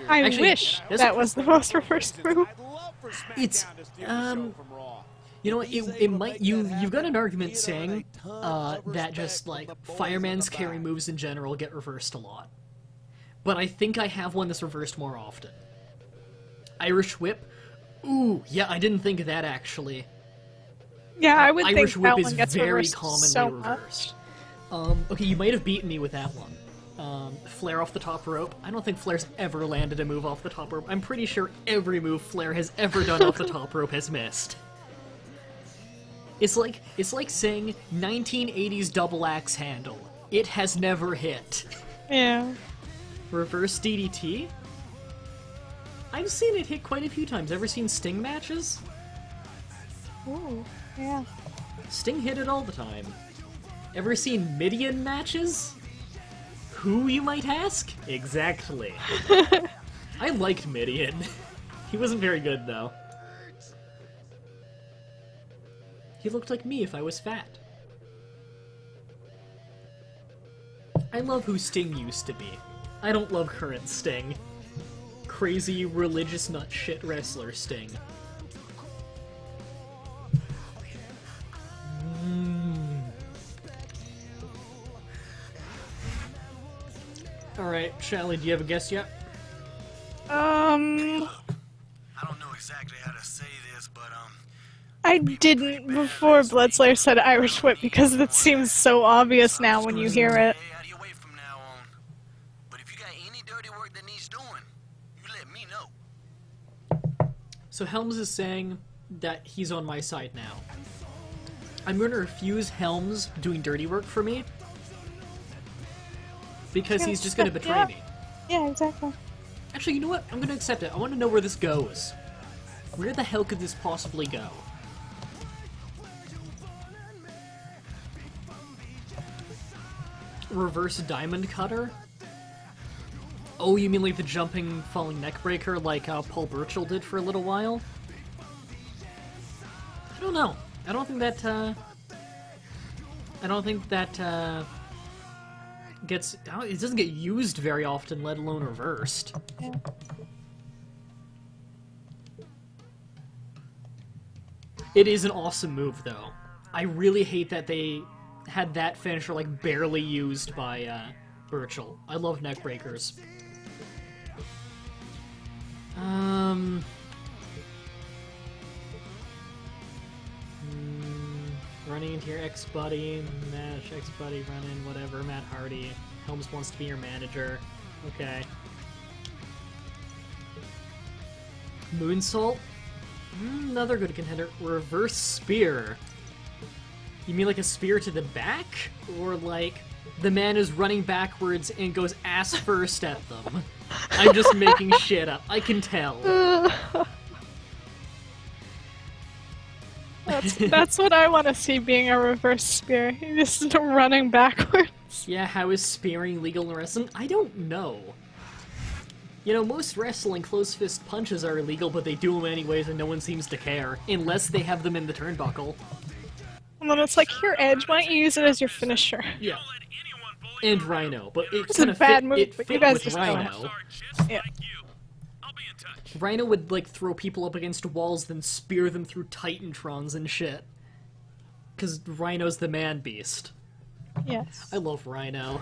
I Actually, wish this- that was the most reversed move. It's, you know what, it might, you've got an argument saying, that just, like, fireman's carry moves in general get reversed a lot. But I think I have one that's reversed more often. Irish Whip? Ooh, yeah, I didn't think of that, actually. Yeah, I would Irish think Whip that is one gets very reversed commonly so reversed. much. Okay, you might have beaten me with that one. Flair off the top rope. I don't think Flair's ever landed a move off the top rope. I'm pretty sure every move Flair has ever done off the top rope has missed. It's like saying 1980s double axe handle. It has never hit. Yeah. Reverse DDT? I've seen it hit quite a few times. Ever seen Sting matches? Ooh, yeah. Sting hit it all the time. Ever seen Midian matches? Who, you might ask? Exactly. I liked Midian. He wasn't very good, though. He looked like me if I was fat. I love who Sting used to be. I don't love current Sting. Crazy, religious nut shit wrestler Sting. Alright, Shelly, do you have a guess yet? I don't know exactly how to say this, but I didn't before Bloodslayer said Irish Whip because it seems so obvious now when you hear it. stay out of your way from now on. But if you got any dirty work that needs doing, you let me know. So Helms is saying that he's on my side now. I'm going to refuse Helms doing dirty work for me because he's just going to betray me. Yeah, exactly. Actually, you know what? I'm going to accept it. I want to know where this goes. Where the hell could this possibly go? Reverse diamond cutter? Oh, you mean like the jumping, falling neck breaker like Paul Burchill did for a little while? I don't know. I don't think that gets... It doesn't get used very often, let alone reversed. Yeah. It is an awesome move, though. I really hate that they had that finisher, like, barely used by Burchill. I love neck breakers. Running into your ex-buddy, match, ex-buddy, run in, whatever, Matt Hardy. Helms wants to be your manager. Okay. Moonsault? Another good contender. Reverse spear. You mean like a spear to the back? Or like the man is running backwards and goes ass first at them? I'm just making shit up. I can tell. That's what I want to see being a reverse spear. He's just running backwards. Yeah, how is spearing legal in wrestling? I don't know. You know, most wrestling close fist punches are illegal, but they do them anyways and no one seems to care. Unless they have them in the turnbuckle. And then it's like, here, Edge, why don't you use it as your finisher? Yeah. And Rhino, but it It's kind a of bad fit, move, it but fit you guys with just Rhino. Yeah. Rhino would, like, throw people up against walls, then spear them through Titantrons and shit. Because Rhino's the man-beast. Yes. I love Rhino.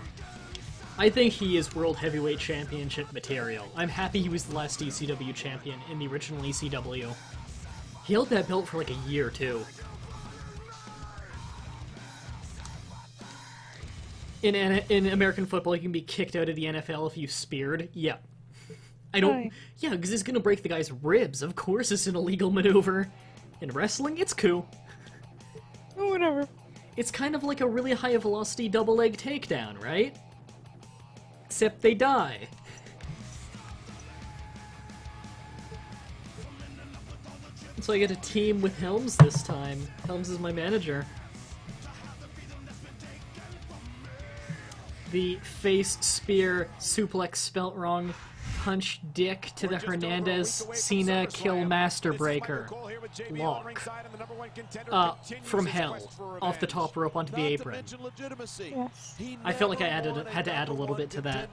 I think he is World Heavyweight Championship material. I'm happy he was the last ECW champion in the original ECW. He held that belt for like a year, too. In American football, you can be kicked out of the NFL if you speared. Yeah. I don't... Right. Yeah, because it's gonna break the guy's ribs. Of course it's an illegal maneuver. In wrestling, it's cool. Oh, whatever. It's kind of like a really high-velocity double-leg takedown, right? Except they die. So I get a team with Helms this time. Helms is my manager. The face spear suplex spelt wrong. Punch dick to the Hernandez Cena kill master breaker. Lock. From hell. Off the top rope onto the apron. Yes. I felt like I had to add a little bit to that.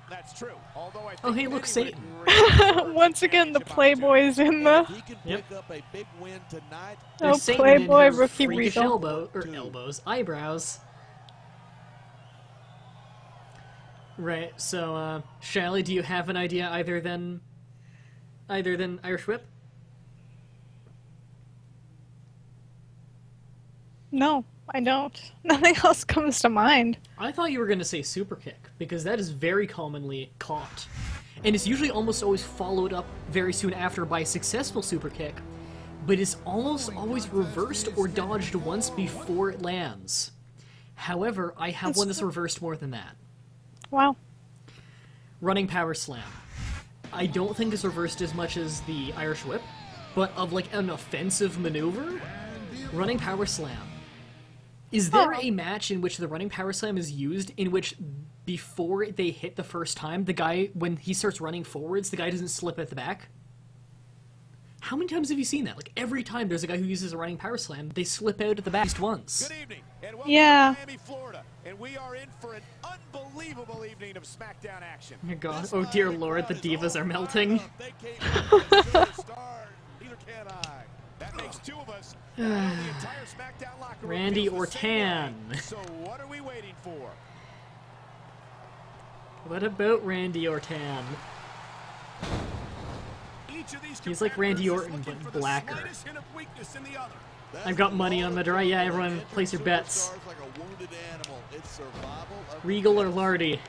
That's true. Although I Oh, think hey, look, many Satan. Once again, the Playboy's in the... He can Yep. pick up a big win tonight. Oh, There's Satan in Playboy her rookie freakish Regal. elbows, eyebrows. Right, so, Shally, do you have an idea either than Irish Whip? No. I don't. Nothing else comes to mind. I thought you were going to say super kick, because that is very commonly caught. And it's usually almost always followed up very soon after by a successful super kick, but it's almost always reversed or dodged once before it lands. However, I have one that's reversed more than that. Wow. Running power slam. I don't think it's reversed as much as the Irish whip, but of like an offensive maneuver, running power slam. Is there a match in which the running power slam is used in which before they hit the first time, the guy, when he starts running forwards, the guy doesn't slip at the back? How many times have you seen that? Like, every time there's a guy who uses a running power slam, they slip out at the back at least once. Good evening, and welcome Yeah. to Miami, Florida, and we are in for an unbelievable evening of Smackdown action. Oh my god, oh dear lord, the divas are melting. They came out with a superstar, neither can I. That makes two of us. The entire Smackdown locker room Randy feels the same way. Orton. So what are we waiting for? What about Randy Orton? He's like Randy Orton, but blacker. I've got money on Mah-Dry. Yeah, everyone, place your bets. Regal or Lardy?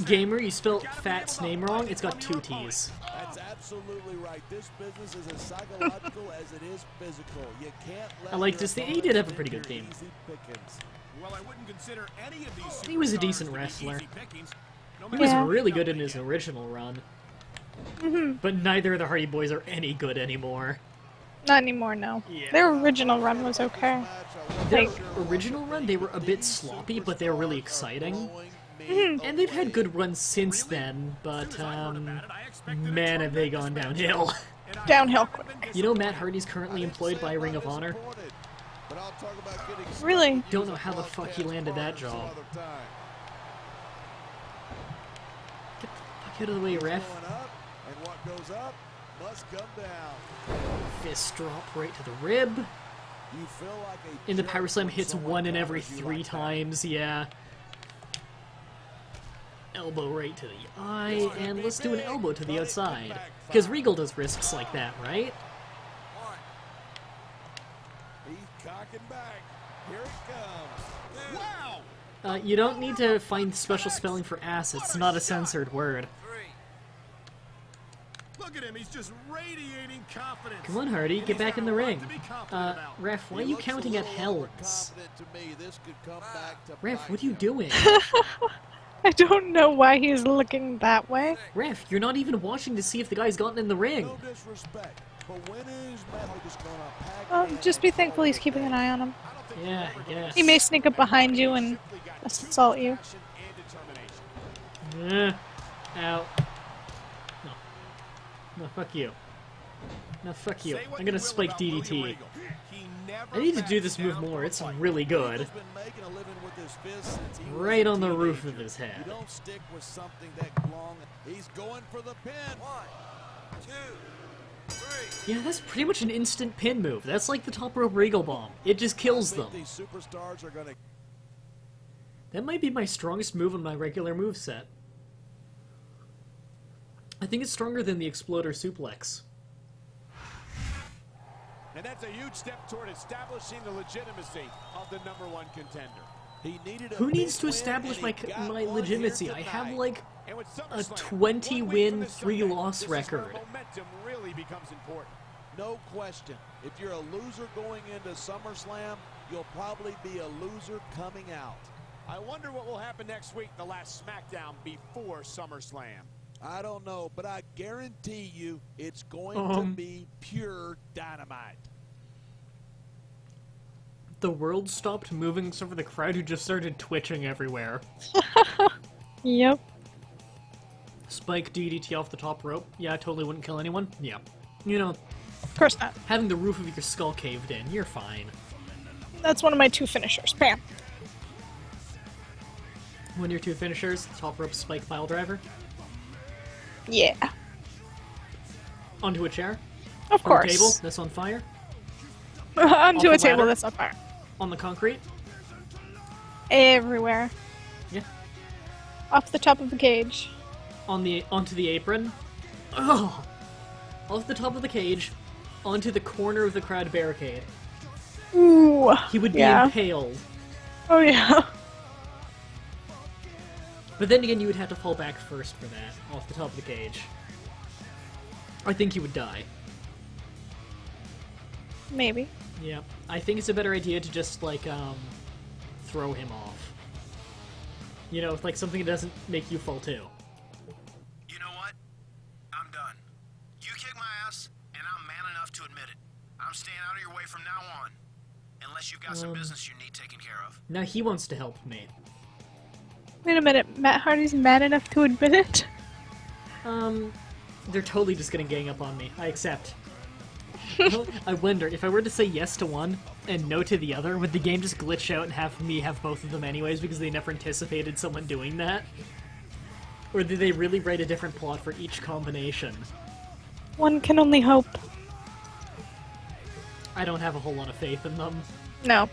Gamer, you spelled Fat's name wrong. It's got 2 T's. That's absolutely right. This business is as psychological as it is physical. You can't let I liked his theme. He did have a pretty good theme. Well, I wouldn't consider any of these He was a superstars decent to be wrestler. easy pickings, no He matter was Yeah. really good in his original run. But neither of the Hardy Boys are any good anymore. Not anymore, no. Yeah. Their original run was okay. Their Like, original run, they were a bit sloppy, but they were really exciting. And they've had good runs since then, but, man, have they gone downhill. downhill quick. You know Matt Hardy's currently employed by Ring of Honor? Really? Don't know how the fuck he landed that job. Get the fuck out of the way, ref. And what goes up must come down. Fist drop right to the rib. You feel like a And the jerk power slam when hits someone one in every covers you 3 like that. times, yeah. Elbow right to the eye, and let's do an elbow to the outside. Because Regal does risks like that, right? He's cocking back. Here it comes. Wow! You don't need to find special spelling for ass, it's not a censored word. Look at him, he's just radiating confidence. Come on, Hardy, get back in the ring. To be confident about. Ref, why are He you looks a counting at little hells? overconfident to me. This could come back to Ref, bite what are you him. doing? I don't know why he's looking that way. Ref, you're not even watching to see if the guy's gotten in the ring. No disrespect, but when is Metal just gonna pack Just be thankful he's keeping an eye on him. Yeah, I guess. He may sneak up behind you and assault you. Ow. No. No, fuck you. No, fuck you. I'm gonna spike DDT. I need to do this move more, it's really good. He's been making a living with his fists since he was Right a on the roof teenager. of his head. You don't stick with something that long. He's going for the pin. 1, 2, 3. Yeah, that's pretty much an instant pin move. That's like the top rope Regal bomb. It just kills I think them. these superstars are gonna. That might be my strongest move on my regular moveset. I think it's stronger than the Exploder Suplex. And that's a huge step toward establishing the legitimacy of the #1 contender. He needed a Who big needs to win, establish and my he got my one legitimacy? here I have tonight. like And with a SummerSlam, 20 1 week win, from this 3 Sunday, loss this is where record. momentum really becomes important. No question. If you're a loser going into SummerSlam, you'll probably be a loser coming out. I wonder what will happen next week, the last SmackDown before SummerSlam. I don't know, but I guarantee you it's going to be pure dynamite. The world stopped moving except for the crowd who just started twitching everywhere. Yep. Spike DDT off the top rope. Yeah, I totally wouldn't kill anyone. Yeah. You know, Of course not. having the roof of your skull caved in, you're fine. That's one of my 2 finishers. Bam. One of your 2 finishers, top rope spike pile driver. Yeah. Onto a chair. Of On a table course. that's on fire. Onto Off a the table ladder? that's on fire. On the concrete. Everywhere. Yeah. Off the top of the cage. Onto the apron. Oh! Off the top of the cage, onto the corner of the crowd barricade. Ooh. He would be yeah. impaled. Oh yeah. But then again, you would have to fall back first for that, off the top of the cage. I think he would die. Maybe. Yeah. I think it's a better idea to just, like, throw him off. You know, like something that doesn't make you fall too. You know what? I'm done. You kick my ass, and I'm man enough to admit it. I'm staying out of your way from now on. Unless you've got some business you need taken care of. Now he wants to help me. Wait a minute, Matt Hardy's man enough to admit it? They're totally just gonna gang up on me. I accept. I wonder, if I were to say yes to one and no to the other, would the game just glitch out and have me have both of them anyways because they never anticipated someone doing that? Or did they really write a different plot for each combination? One can only hope. I don't have a whole lot of faith in them. No.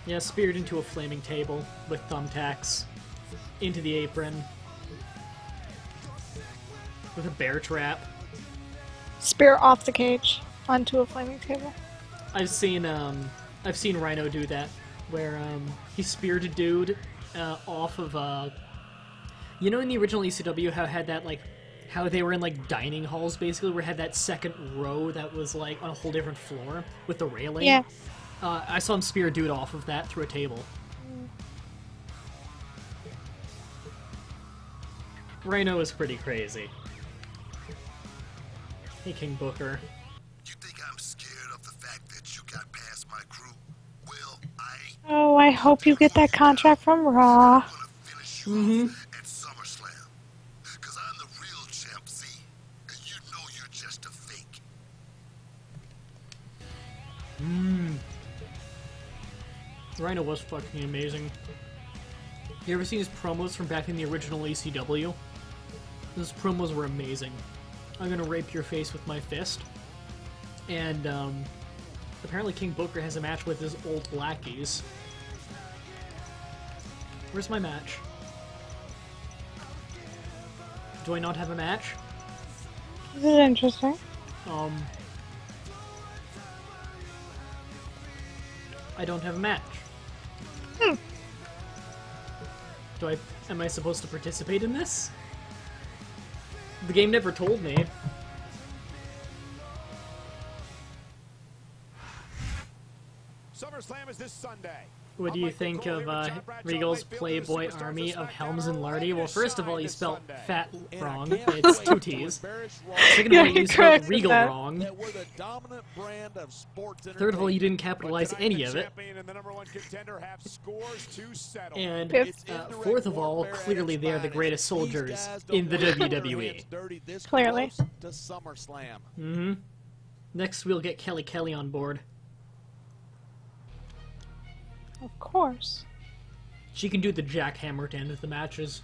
Yeah, speared into a flaming table with thumbtacks. Into the apron. With a bear trap. Spear off the cage onto a flaming table. I've seen Rhino do that, where he speared a dude off of you know in the original ECW how it had that like how they were in like dining halls basically where it had that second row that was like on a whole different floor with the railing. Yeah. I saw him spear a dude off of that through a table. Rhino is pretty crazy. Hey, King Booker. You think I'm scared of the fact that you got past my crew? Well, Oh, I hope you get that contract from Raw. I'm gonna finish you off at SummerSlam. Because I'm the real Champ Z. And you know you're just a fake. Rhino was fucking amazing. You ever seen his promos from back in the original ECW? Those promos were amazing. I'm gonna rape your face with my fist. And, apparently King Booker has a match with his old lackeys. Where's my match? Do I not have a match? This is interesting. I don't have a match. Am I supposed to participate in this? The game never told me. SummerSlam is this Sunday. What do you think of Regal's Playboy Army of Helms and Lardy? Well, first of all, you spelled fat wrong. It's two T's. Second of all, you spelled Regal wrong. Third of all, you didn't capitalize any of it. And fourth of all, clearly they are the greatest soldiers in the WWE. Clearly. Next, we'll get Kelly Kelly on board. Of course. She can do the jackhammer to end the matches.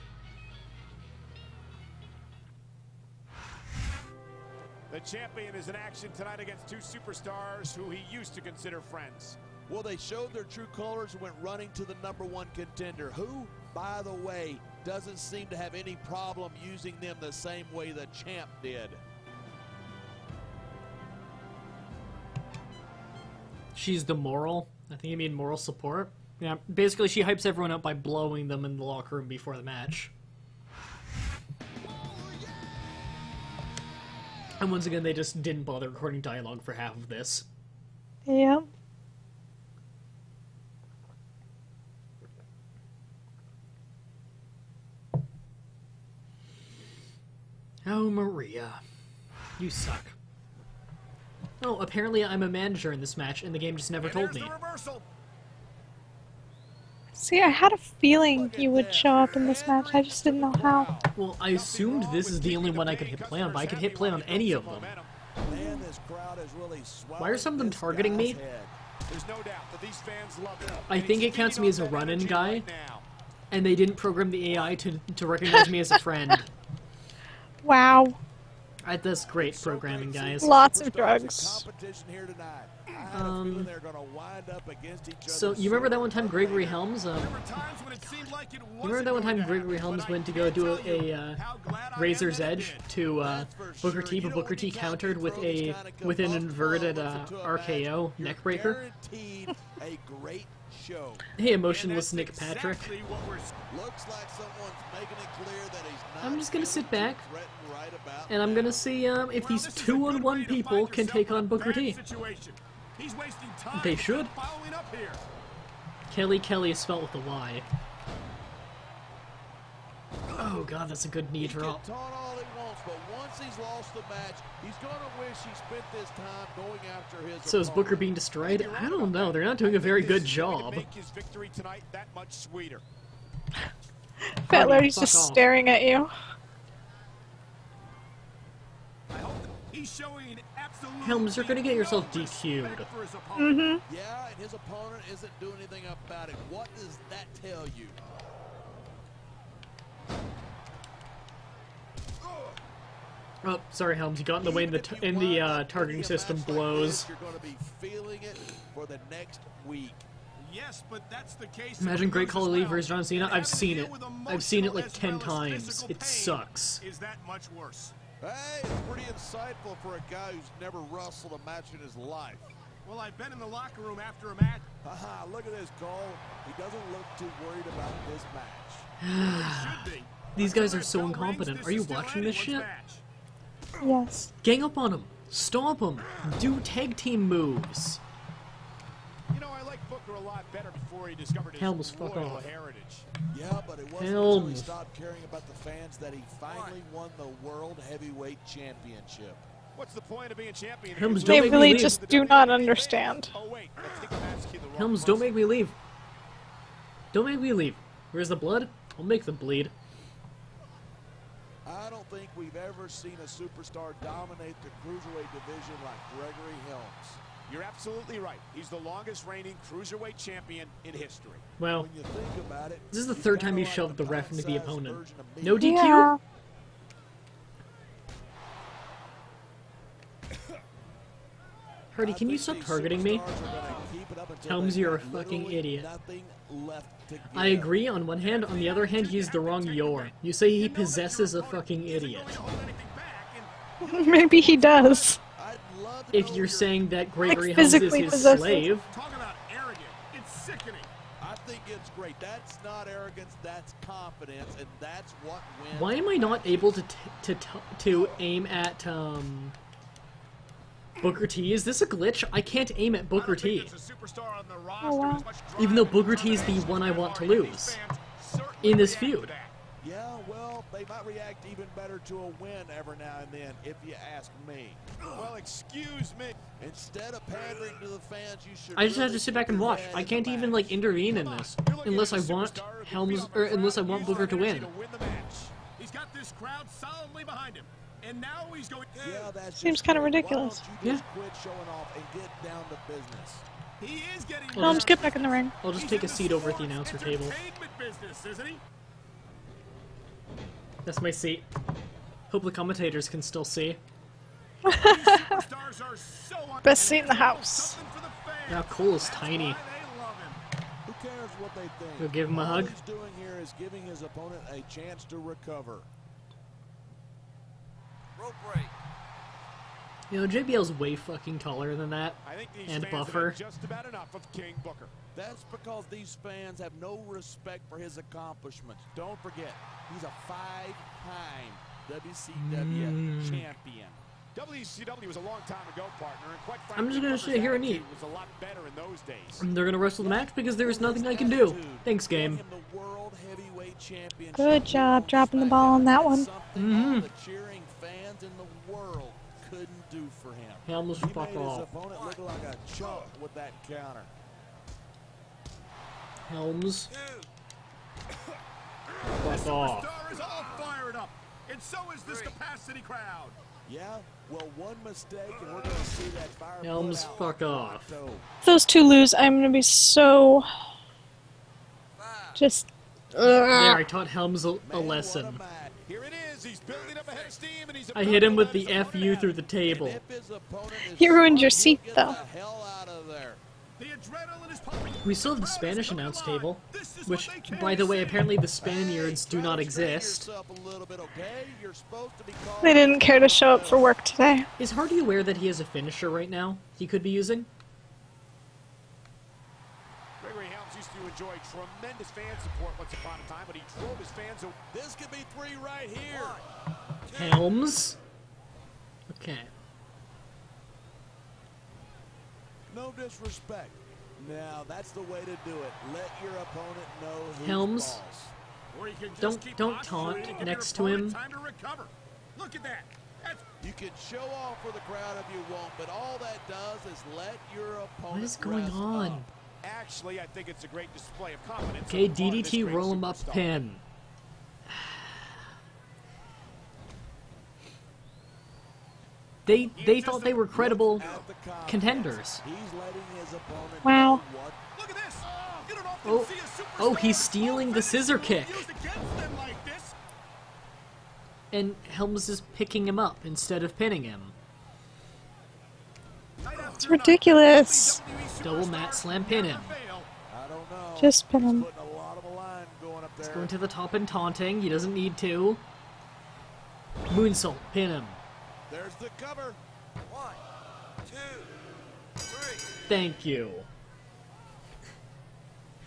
The champion is in action tonight against two superstars who he used to consider friends. Well, they showed their true colors and went running to the #1 contender, who, by the way, doesn't seem to have any problem using them the same way the champ did. She's the moral. I think you mean moral support. Yeah, basically she hypes everyone up by blowing them in the locker room before the match. And once again, they just didn't bother recording dialogue for half of this. Yeah. Oh, Maria. You suck. Oh, apparently I'm a manager in this match, and the game just never told me. See, I had a feeling you would show up in this match. I just didn't know how. Well, I assumed this is the only one I could hit play on, but I could hit play on any of them. Why are some of them targeting me? I think it counts me as a run-in guy, and they didn't program the AI to recognize me as a friend. Wow. That's great programming, guys. Lots of Superstars in drugs. competition here tonight. I had a feeling they're gonna wind up against each So other you remember that one sooner time or Gregory later. Helms? There were times when it seemed like it You wasn't remember that one going time to Gregory happen, Helms but went to I go can't do tell you a how glad I am Razor's that it Edge did. to That's for Booker sure. T, You but know, Booker when T you count countered your with throws a kinda come with an up inverted close into a RKO match, neck you're breaker. guaranteed a great show. Hey, And emotionless that's Nick Patrick. exactly what we're Looks like someone's making it clear that he's not I'm just gonna sit feeling back, too threatened right about and I'm now. gonna see if Well, these this is a good 2-on-1 way to people find can yourself take in a on Booker bad T. situation. He's wasting time. They He's should. not following up here. Kelly is spelled with a Y. Oh god, that's a good knee He can drop. taunt all he wants, but once he's lost the match, he's gonna wish he spent this time going after his So is opponent. Booker being destroyed? I don't know, they're not doing a very good This is going to job. make his victory tonight that much sweeter. Fat Larry's fuck just off. staring at you. I hope he's showing absolutely Helms, you're gonna get yourself no DQ'd. respect for his opponent. Yeah, and his opponent isn't doing anything about it. What does that tell you? Oh, sorry, Helms, you got in the way, and the targeting system blows. You're going to be feeling it for the next week. Yes, but that's the case. Imagine Great Khali Khali versus John Cena. I've seen it. I've seen it like 10 times. It sucks. Is that much worse? Hey, it's pretty insightful for a guy who's never wrestled a match in his life. Well, I've been in the locker room after a match. Haha, look at this goal. He doesn't look too worried about this match. Should be. These guys are Until so that bell rings, incompetent. this Are you is still watching this shit? anyone's match. Yes. Gang up on him. Stomp him. Do tag team moves. You know, I like Booker a lot better before he discovered his Helms, fuck royal off. heritage. Yeah, but it wasn't until he Helms. stopped caring about the fans that he finally won the World Heavyweight Championship. What's the point of being champion? Helms, if don't They make me really leave. just do not understand. Oh wait, I think I'm asking the wrong Helms, don't person. make me leave. Don't make me leave. Where's the blood? I'll make them bleed. I don't think we've ever seen a superstar dominate the cruiserweight division like Gregory Helms. You're absolutely right. He's the longest reigning cruiserweight champion in history. Well, When you think about it, this is the he's third kinda time you like shoved the ref into the pint-sized opponent. version of me. No DQ? Yeah. Hardy, I can you think stop these targeting me? superstars are gonna keep it up until Helms, they've you're a got fucking literally idiot. nothing left to I give. agree on one hand, on the other hand, he's the wrong Yor. You say he possesses a fucking idiot. Maybe he does. I'd love to If know you're your- saying that Gregory Helms is physically his possesses. slave, Talk about arrogant. It's sickening. I think it's great. That's not arrogance. That's confidence, and that's what wins. why am I not able to aim at Booker T? Is this a glitch? I can't aim at Booker T. wow. Even though Booker T is the one I want to lose in this feud. Yeah, well, they might react even better to a win every now and then, if you ask me. Well, excuse me. Instead of pandering to the fans, you should. I just have really to sit back and keep your watch. head I in the can't even match. like intervene in this unless I want Helms or unless I want Booker to win. He's got this crowd solidly behind him, and now he's going. Yeah, that's Seems just kinda great. ridiculous. Why don't you just quit showing off and get down to business? He is getting. Well, Helms, get back in the ring. I'll just take a seat over at the announcer table. Entertainment business, isn't he? That's my seat. Hope the commentators can still see. Superstars are so Best seat in the house. something for the fans. Now Cole is That's tiny. why they love him. Who cares what they think? Go give him a All hug. he's doing here is giving his opponent a chance to recover. Rope break. You know, JBL's way fucking taller than that. I think these And fans have buffer. had just about enough of King Booker. That's because these fans have no respect for his accomplishments. Don't forget, he's a 5-time WCW champion. WCW was a long time ago, partner, and quite I'm just frankly, gonna Booker's sit here and attitude eat. was a lot better in those days. They're gonna wrestle the match because there's nothing I can do. Thanks, Won game. him the World Heavyweight Championship. Good job dropping the ball on that one. Something all the cheering fans in the world couldn't do for him. Helms, He fuck made his off. opponent look like a chump with that counter. Helms, fuck This off. superstar is all fired up, and so is this capacity crowd. Yeah, well, one mistake and we're going to see that fire put Helms, out. fuck off. So, If those two lose, I'm gonna be so just. There, I taught Helms a man, what a lesson. match. Here it is. He's building up a head of steam, and he's I hit him with the FU through the table. If his opponent is You ruined smart, your he'll seat, get though. the hell out of there. The adrenaline is pumping. We still have the Spanish announce table, which, by the way, apparently the Spaniards do not exist. Yourself a little bit, okay? You're supposed to be called They didn't care to show up for work today. Is Hardy aware that he has a finisher right now he could be using? Gregory Helms used to enjoy tremendous fan support once upon a time, but he drove his fans away. This could be 3 right here. Helms? Okay. No disrespect. Now that's the way to do it. Let your opponent know who's Helms? boss. Or he can just Don't- keep don't posturing taunt and give next your to opponent him. time to recover. Look at that. That's You can show off for the crowd if you want, but all that does is let your opponent What is going rest on? up. actually, I think it's a great display of confidence. Okay, on the part of this DDT great roll him up superstar. pin. They thought they were credible At the contest, contenders. He's letting his opponent Wow. know what. Look at this. You don't often Oh, see a superstar oh, he's stealing the scissor kick. used against them like this. And Helms is picking him up instead of pinning him. Night after It's night, ridiculous. WWE Double superstars mat slam pin him. never fail. I don't know. Just pin him. Putting a lot of a line going up there. Going to the top and taunting. He doesn't need to. Moonsault, pin him. There's the cover. 1, 2, 3. Thank you.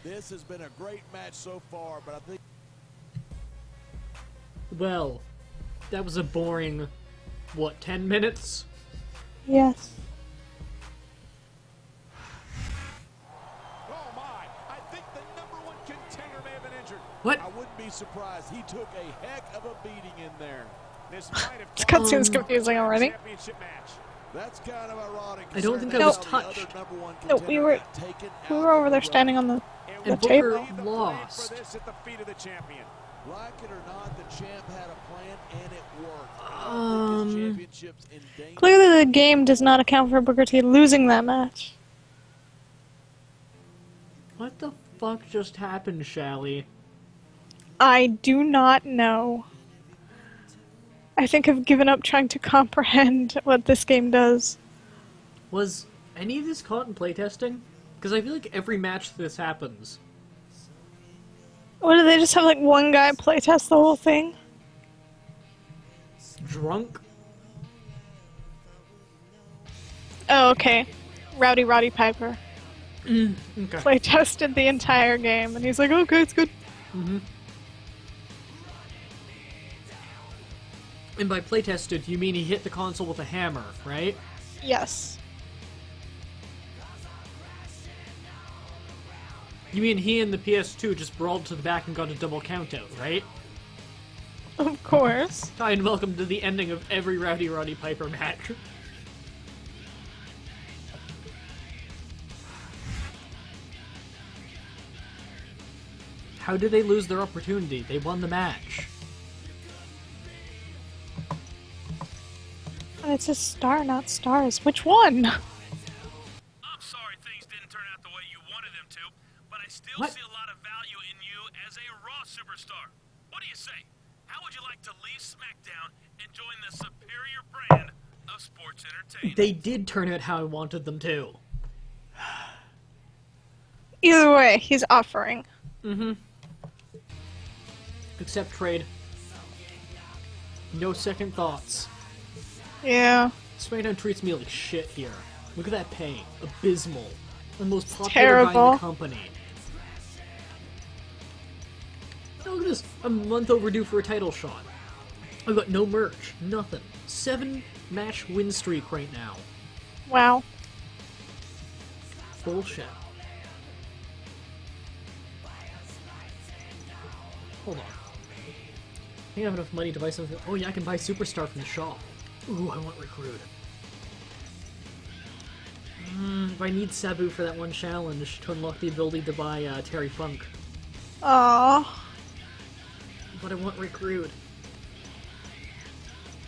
This has been a great match so far, but I think Well, that was a boring, what, 10 minutes? Yes. Oh my! I think the #1 contender may have been injured. What? I wouldn't be surprised. He took a heck of a beating in there. This might have This cutscene's confusing already. championship match. That's kind of ironic. I don't think considering I was how the other touched. #1 No, we contender were- got taken We out were of over there the standing on the And And we table. Booker leave the blame lost. For this at the feet of the champion. Like it or not, the champ had a plan and it worked. I Um, think his championship's in danger. Clearly the game does not account for Booker T losing that match. What the fuck just happened, Shally? I do not know. I think I've given up trying to comprehend what this game does. Was any of this caught in playtesting? Because I feel like every match this happens. What, do they just have like one guy playtest the whole thing? Drunk? Oh, okay. Roddy Piper Okay. playtested the entire game, and he's like, okay, it's good. And by playtested, you mean he hit the console with a hammer, right? Yes. You mean he and the PS2 just brawled to the back and got a double countout, right? Of course. Hi, and welcome to the ending of every Roddy Piper match. How did they lose their opportunity? They won the match. And it says star, not stars. Which one? I'm sorry things didn't turn out the way you wanted them to, but I still What? see a lot of value in you as a Raw superstar. What do you say? How would you like to leave SmackDown and join the superior brand of sports entertainment? They did turn out how I wanted them to. Either way, he's offering. Except trade. No second thoughts. Yeah. Smackdown treats me like shit here. Look at that pay. Abysmal. The most popular guy in terrible. the company. Oh, look at this. I'm a month overdue for a title shot. I've got no merch. Nothing. 7-match win streak right now. Wow. Bullshit. Hold on. I think I have enough money to buy something. Oh yeah, I can buy Superstar from the shop. Ooh, I want Recruit. If I need Sabu for that one challenge to unlock the ability to buy Terry Funk. Aww. But I want Recruit.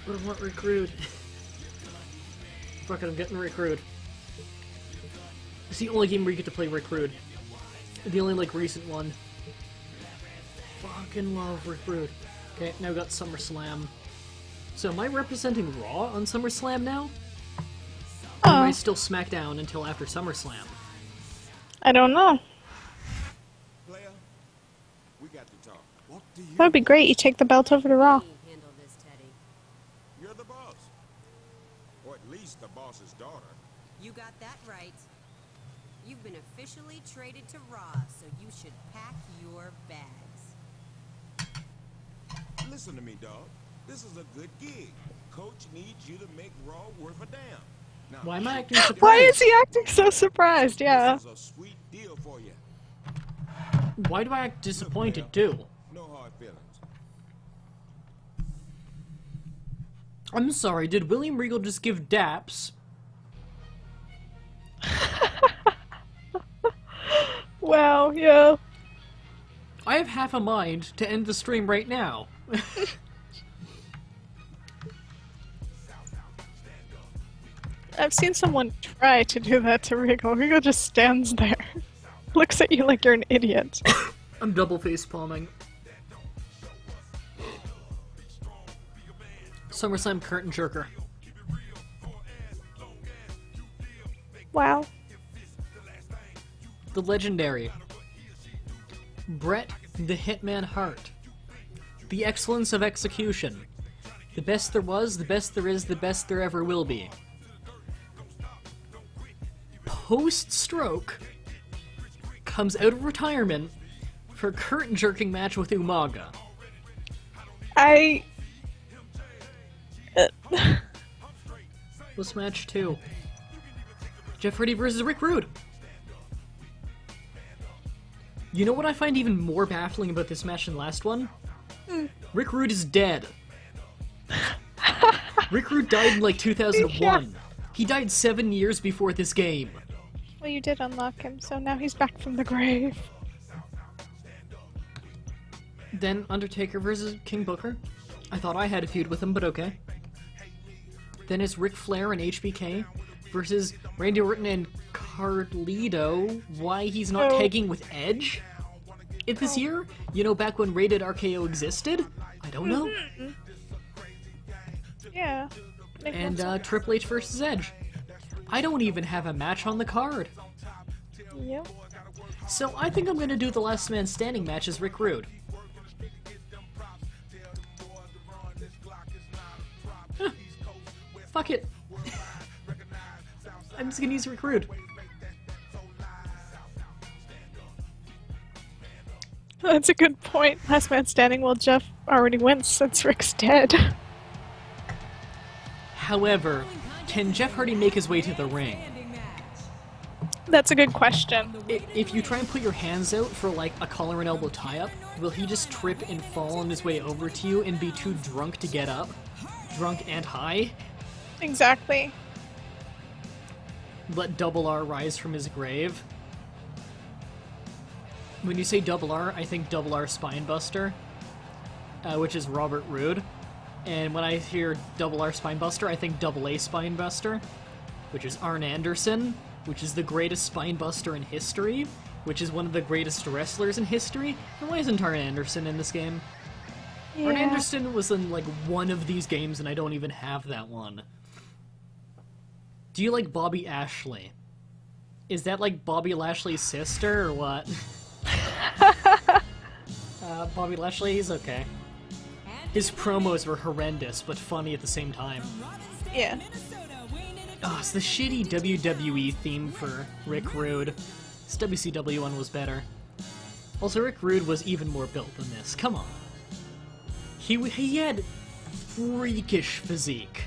But I want Recruit. Fuck it, I'm getting Recruit. It's the only game where you get to play Recruit. The only, like, recent one. Fucking love Recruit. Okay, now we got SummerSlam. So am I representing Raw on SummerSlam now? Or am I still SmackDown until after SummerSlam? I don't know. Player, we got to talk. What do you That'd be great. You take the belt over to Raw. Handle this, Teddy. You're the boss. Or at least the boss's daughter. You got that right. You've been officially traded to Raw, so you should pack your bags. Listen to me, dog. This is a good gig. Coach needs you to make Raw worth a damn. Now, Why am I acting surprised? Why is he acting so surprised? Yeah. this is a sweet deal for you. Why do I act disappointed too? No hard feelings. I'm sorry, did William Regal just give daps? Wow, yeah. I have half a mind to end the stream right now. I've seen someone try to do that to Regal. Regal just stands there. Looks at you like you're an idiot. I'm double face palming. SummerSlam curtain jerker. Wow. The legendary Bret the Hitman Hart. The excellence of execution. The best there was, the best there is, the best there ever will be. Post-stroke, comes out of retirement for a curtain jerking match with Umaga. What's match 2? Jeff Hardy versus Rick Rude. You know what I find even more baffling about this match than the last one? Rick Rude is dead. Rick Rude died in like 2001. Yeah. He died 7 years before this game. Well, you did unlock him, so now he's back from the grave. Then Undertaker versus King Booker. I thought I had a feud with him, but okay. Then it's Ric Flair and HBK versus Randy Orton and Carlito. Why he's not tagging with Edge this year? You know, back when Rated RKO existed? I don't know. Yeah. And Triple H versus Edge. I don't even have a match on the card. Yep. So I think I'm gonna do the last man standing match as Rick Rude. Huh. Fuck it. I'm just gonna use Rick Rude. That's a good point. Last man standing, well, Jeff already wins since Rick's dead. However, can Jeff Hardy make his way to the ring? That's a good question. If you try and put your hands out for like a collar and elbow tie-up, will he just trip and fall on his way over to you and be too drunk to get up? Drunk and high? Exactly. Let Double R rise from his grave? When you say Double R, I think Double R Spinebuster, which is Robert Roode. And when I hear Double R Spinebuster, I think Double A Spinebuster, which is Arn Anderson, which is the greatest spinebuster in history, which is one of the greatest wrestlers in history. And why isn't Arn Anderson in this game? Yeah. Arn Anderson was in like one of these games, and I don't even have that one. Do you like Bobby Ashley? Is that like Bobby Lashley's sister, or what? Bobby Lashley, he's okay. His promos were horrendous, but funny at the same time. Yeah. Oh, it's the shitty WWE theme for Rick Rude. This WCW one was better. Also, Rick Rude was even more built than this. Come on. He had freakish physique.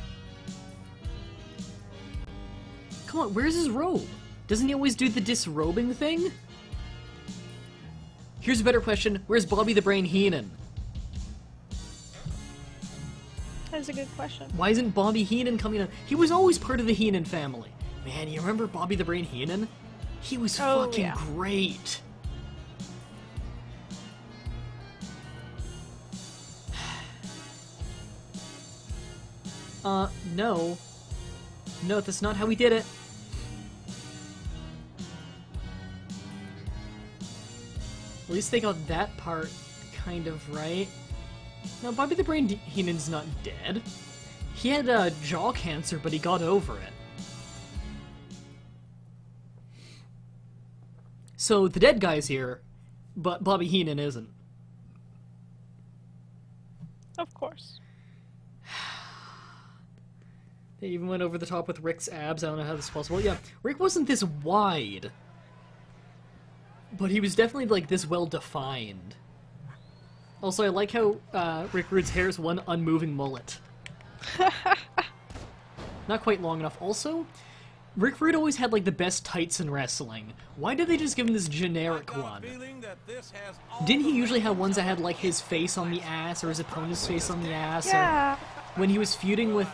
Come on, where's his robe? Doesn't he always do the disrobing thing? Here's a better question. Where's Bobby the Brain Heenan? That's a good question. Why isn't Bobby Heenan coming on? He was always part of the Heenan family. Man, you remember Bobby the Brain Heenan? He was fucking great. No. No, that's not how we did it. At least they got that part kind of right. No, Bobby the Brain Heenan's not dead. He had jaw cancer, but he got over it. So the dead guy's here, but Bobby Heenan isn't. Of course. They even went over the top with Rick's abs. I don't know how this is possible. Yeah, Rick wasn't this wide, but he was definitely, like, this well-defined. Also, I like how Rick Rude's hair is one unmoving mullet. Not quite long enough. Also, Rick Rude always had, like, the best tights in wrestling. Why did they just give him this generic one? Didn't he usually have ones that had, like, his face on the ass or his opponent's face on the ass? Yeah. Or when he was feuding with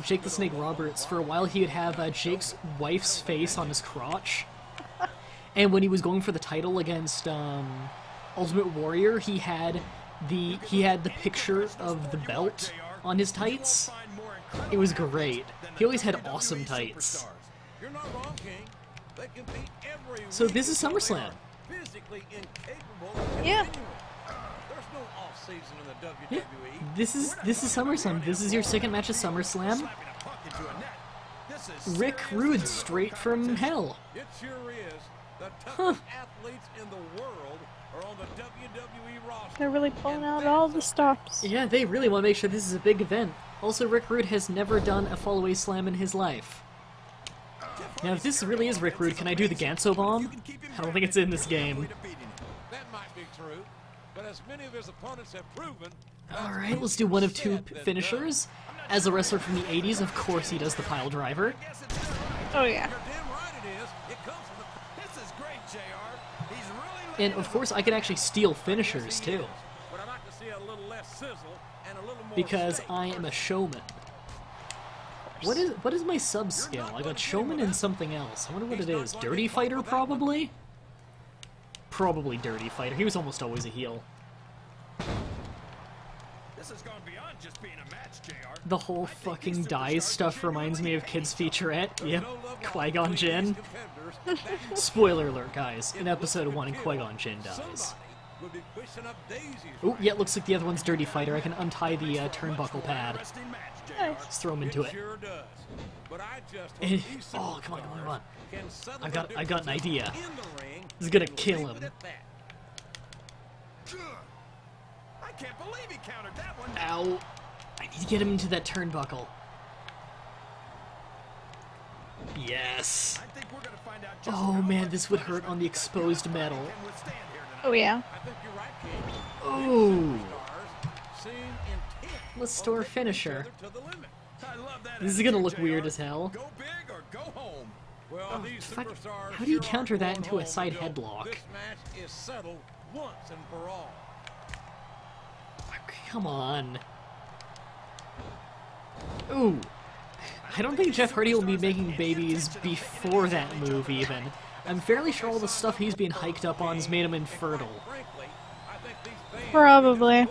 Jake the Snake Roberts, for a while he would have Jake's wife's face on his crotch. And when he was going for the title against Ultimate Warrior, he had the picture of the belt on his tights. It was great. He always had awesome tights. So this is SummerSlam. Yeah. Yeah. This is SummerSlam. This is your second match of SummerSlam. Rick Rude straight from hell. Huh. They're really pulling out all the stops. Yeah, they really want to make sure this is a big event. Also, Rick Rude has never done a fallaway slam in his life. Now, if this really is Rick Rude, can I do the Ganso Bomb? I don't think it's in this game. Alright, let's do one of two finishers. As a wrestler from the 80s, of course he does the pile driver. Oh yeah. And of course I can actually steal finishers too. Because I am a showman. What is my sub skill? I got showman and something else. I wonder what it is. Dirty Fighter, probably? Probably Dirty Fighter. He was almost always a heel. The whole fucking dies stuff reminds me of Kids Featurette. Yep, Qui-Gon Jinn. Spoiler alert, guys. In episode 1, Qui-Gon Jinn dies. Oh, yeah, looks like the other one's Dirty Fighter. I can untie the turnbuckle pad. Just throw him into it. And, oh, come on. I got an idea. This is gonna kill him. Ow. I need to get him into that turnbuckle. Yes. Oh man, this would hurt on the exposed metal. Oh yeah. Oh. Let's store finisher. This is gonna look weird as hell. Oh, fuck. How do you counter that into a side headlock? Come on. Ooh. I don't think Jeff Hardy will be making babies before that move, even. I'm fairly sure all the stuff he's being hiked up on has made him infertile. Probably.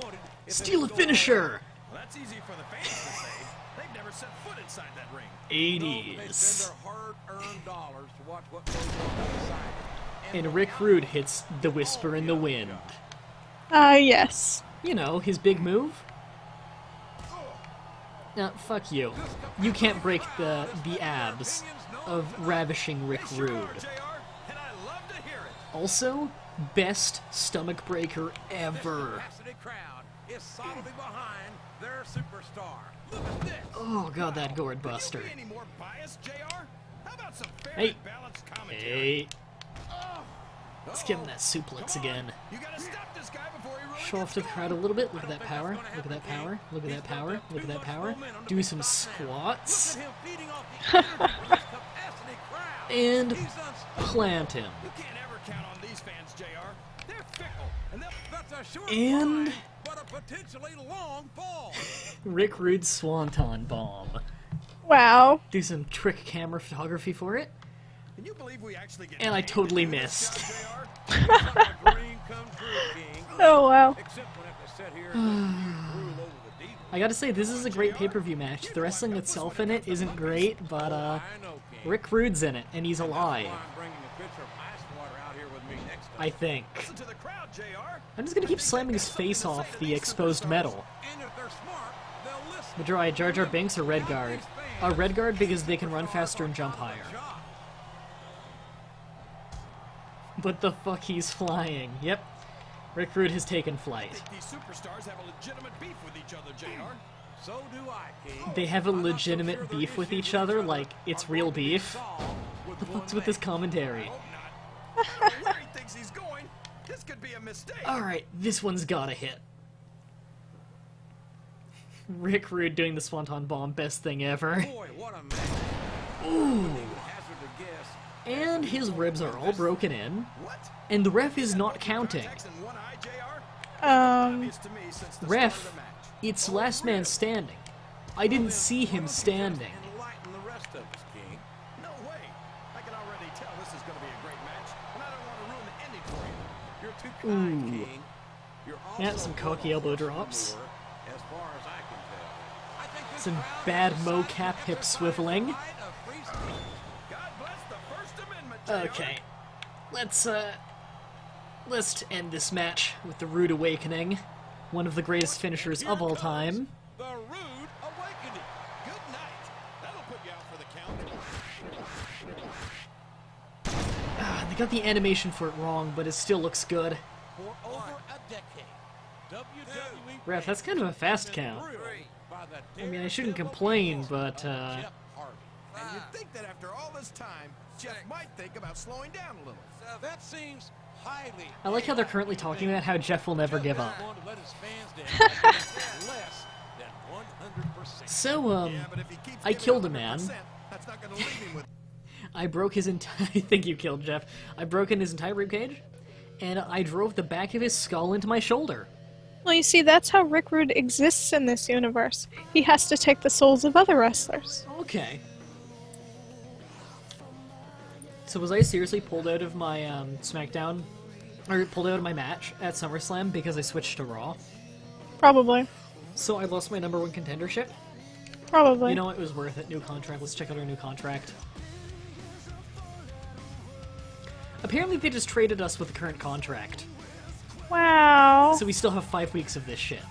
Steal a finisher! 80s. And Rick Rude hits the Whisper in the Wind. Yes. You know, his big move. Now, fuck you. You can't break the abs of ravishing Rick Rude. Also, best stomach breaker ever. Oh god, that gourd buster. Hey. Hey. Let's give him that suplex again. Show off to the crowd a little bit. Look at that power. Look at that power. Look at that power. Look at that power. Do some squats. And plant him. And Rick Rude's Swanton Bomb. Wow. Do some trick camera photography for it. And I totally missed. Oh wow. I gotta say, this is a great pay-per-view match. The wrestling itself in it isn't great, but Rick Rude's in it, and he's alive. I think. I'm just gonna keep slamming his face off the exposed metal. Mah-Dry, Jar Jar Binks, or Red Guard? Red Guard because they can run faster and jump higher. What the fuck, he's flying. Yep. Rick Rude has taken flight. I think these superstars have a legitimate beef with each other, JR. So do I, King. They have a legitimate beef with each other, like, it's real beef? What the fuck's with this commentary? I don't know where he thinks he's going. This could be a mistake. Alright, this one's gotta hit. Rick Rude doing the Swanton Bomb, best thing ever. Boy, what a man. Ooh. Hazard to guess. And his ribs are all broken in, What? and the ref is not counting. Contacts in one eye, JR? Obvious to me since the start Ref, of the match. it's last man standing. I didn't see him standing. Enlighten the rest of us, King. No way. I can already tell this is going to be a great match, and I don't want to ruin the ending for you. You're too kind, Ooh. King. You're Yeah, also some a cocky elbow drops. entrepreneur, as far as I can tell. I think this Some crowd bad has mocap hip exercised swiveling. the right of free speech. God bless the First Amendment, JR. Okay, let's end this match with the Rude Awakening, one of the greatest finishers Here of all comes time. The Rude Awakening. Good night. That'll put you out for the count. They got the animation for it wrong, but it still looks good. For over a decade, WWE Ref, that's kind of a fast count. by the I mean, I shouldn't complain, but, Jeff Hardy. And you'd think that after all this time, Jeff might think about slowing down a little. That seems highly. I like how they're currently talking about how Jeff will never give up. Want to let his fans down less than 100%. So, Yeah, but if he keeps I giving killed a 100%, man. That's not going to leave him with. I broke his entire... I think you killed Jeff. I broke in his entire ribcage, and I drove the back of his skull into my shoulder. Well, you see, that's how Rick Rude exists in this universe. He has to take the souls of other wrestlers. Okay. So was I seriously pulled out of my Smackdown, or pulled out of my match at SummerSlam because I switched to Raw? Probably. So I lost my #1 contendership? Probably. You know, it was worth it. New contract. Let's check out our new contract. Apparently they just traded us with the current contract. Wow. So we still have 5 weeks of this shit.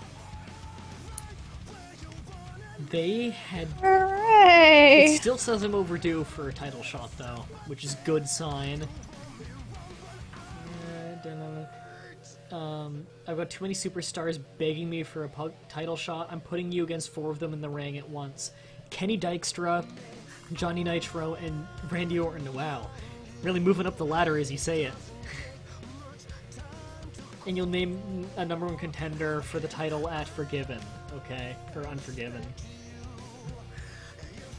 They had... Hooray! It still says I'm overdue for a title shot, though, which is good sign. I've got too many superstars begging me for a title shot. I'm putting you against 4 of them in the ring at once. Kenny Dykstra, Johnny Nitro, and Randy Orton. Wow. Really moving up the ladder as you say it. And you'll name a #1 contender for the title at Forgiven. Okay. Or Unforgiven.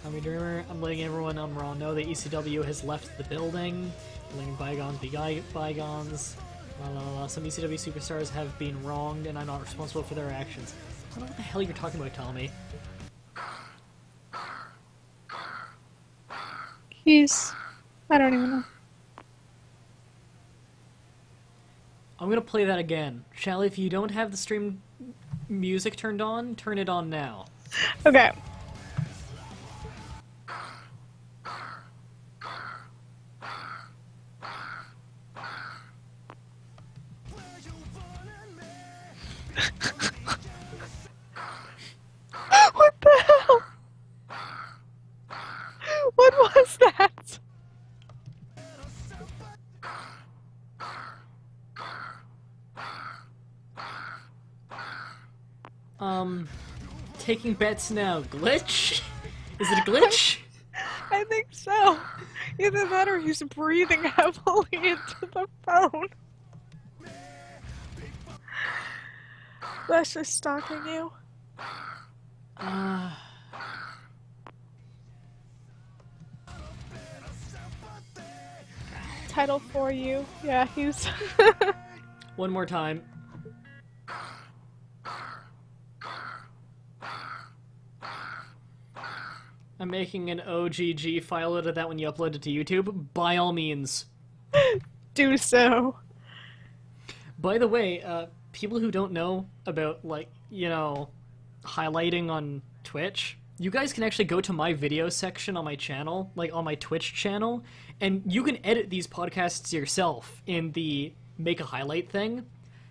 Tommy Dreamer, I'm letting everyone on Raw know that ECW has left the building. Letting bygones be bygones. La, la, la. Some ECW superstars have been wronged, and I'm not responsible for their actions. I don't know what the hell you're talking about, Tommy. I don't even know. I'm gonna play that again. Shall, if you don't have the stream music turned on, turn it on now. Okay. What the hell? What was that? Taking bets now. Glitch? Is it a glitch? I think so. Either that or he's breathing heavily into the phone. That's just stalking you. Title for you. Yeah, he's... One more time. I'm making an OGG file out of that when you upload it to YouTube. By all means. do so. By the way, people who don't know about, like, you know, highlighting on Twitch, you guys can actually go to my video section on my channel, like on my Twitch channel, and you can edit these podcasts yourself in the make a highlight thing.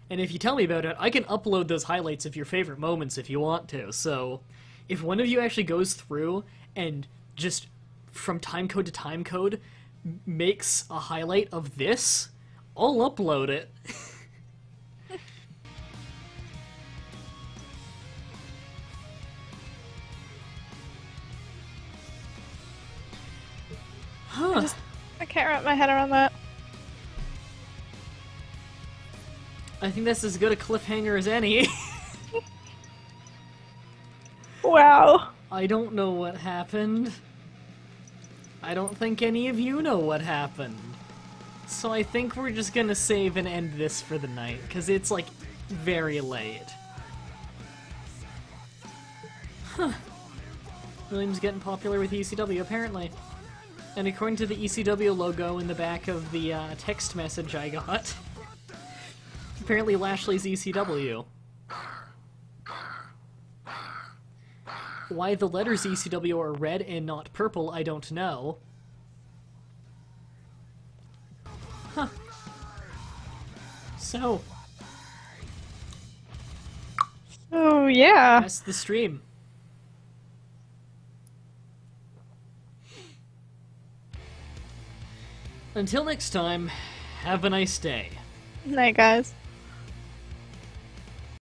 And if you tell me about it, I can upload those highlights of your favorite moments if you want to. So if one of you actually goes through and just from timecode to timecode makes a highlight of this, I'll upload it. Huh. I can't wrap my head around that. I think that's as good a cliffhanger as any. Wow. I don't know what happened. I don't think any of you know what happened. So I think we're just gonna save and end this for the night, because it's, like, very late. Huh. William's getting popular with ECW, apparently. And according to the ECW logo in the back of the text message I got, apparently Lashley's ECW. Why the letters ECW are red and not purple, I don't know. Huh. So. Oh, yeah. That's the stream. Until next time, have a nice day. Night, guys.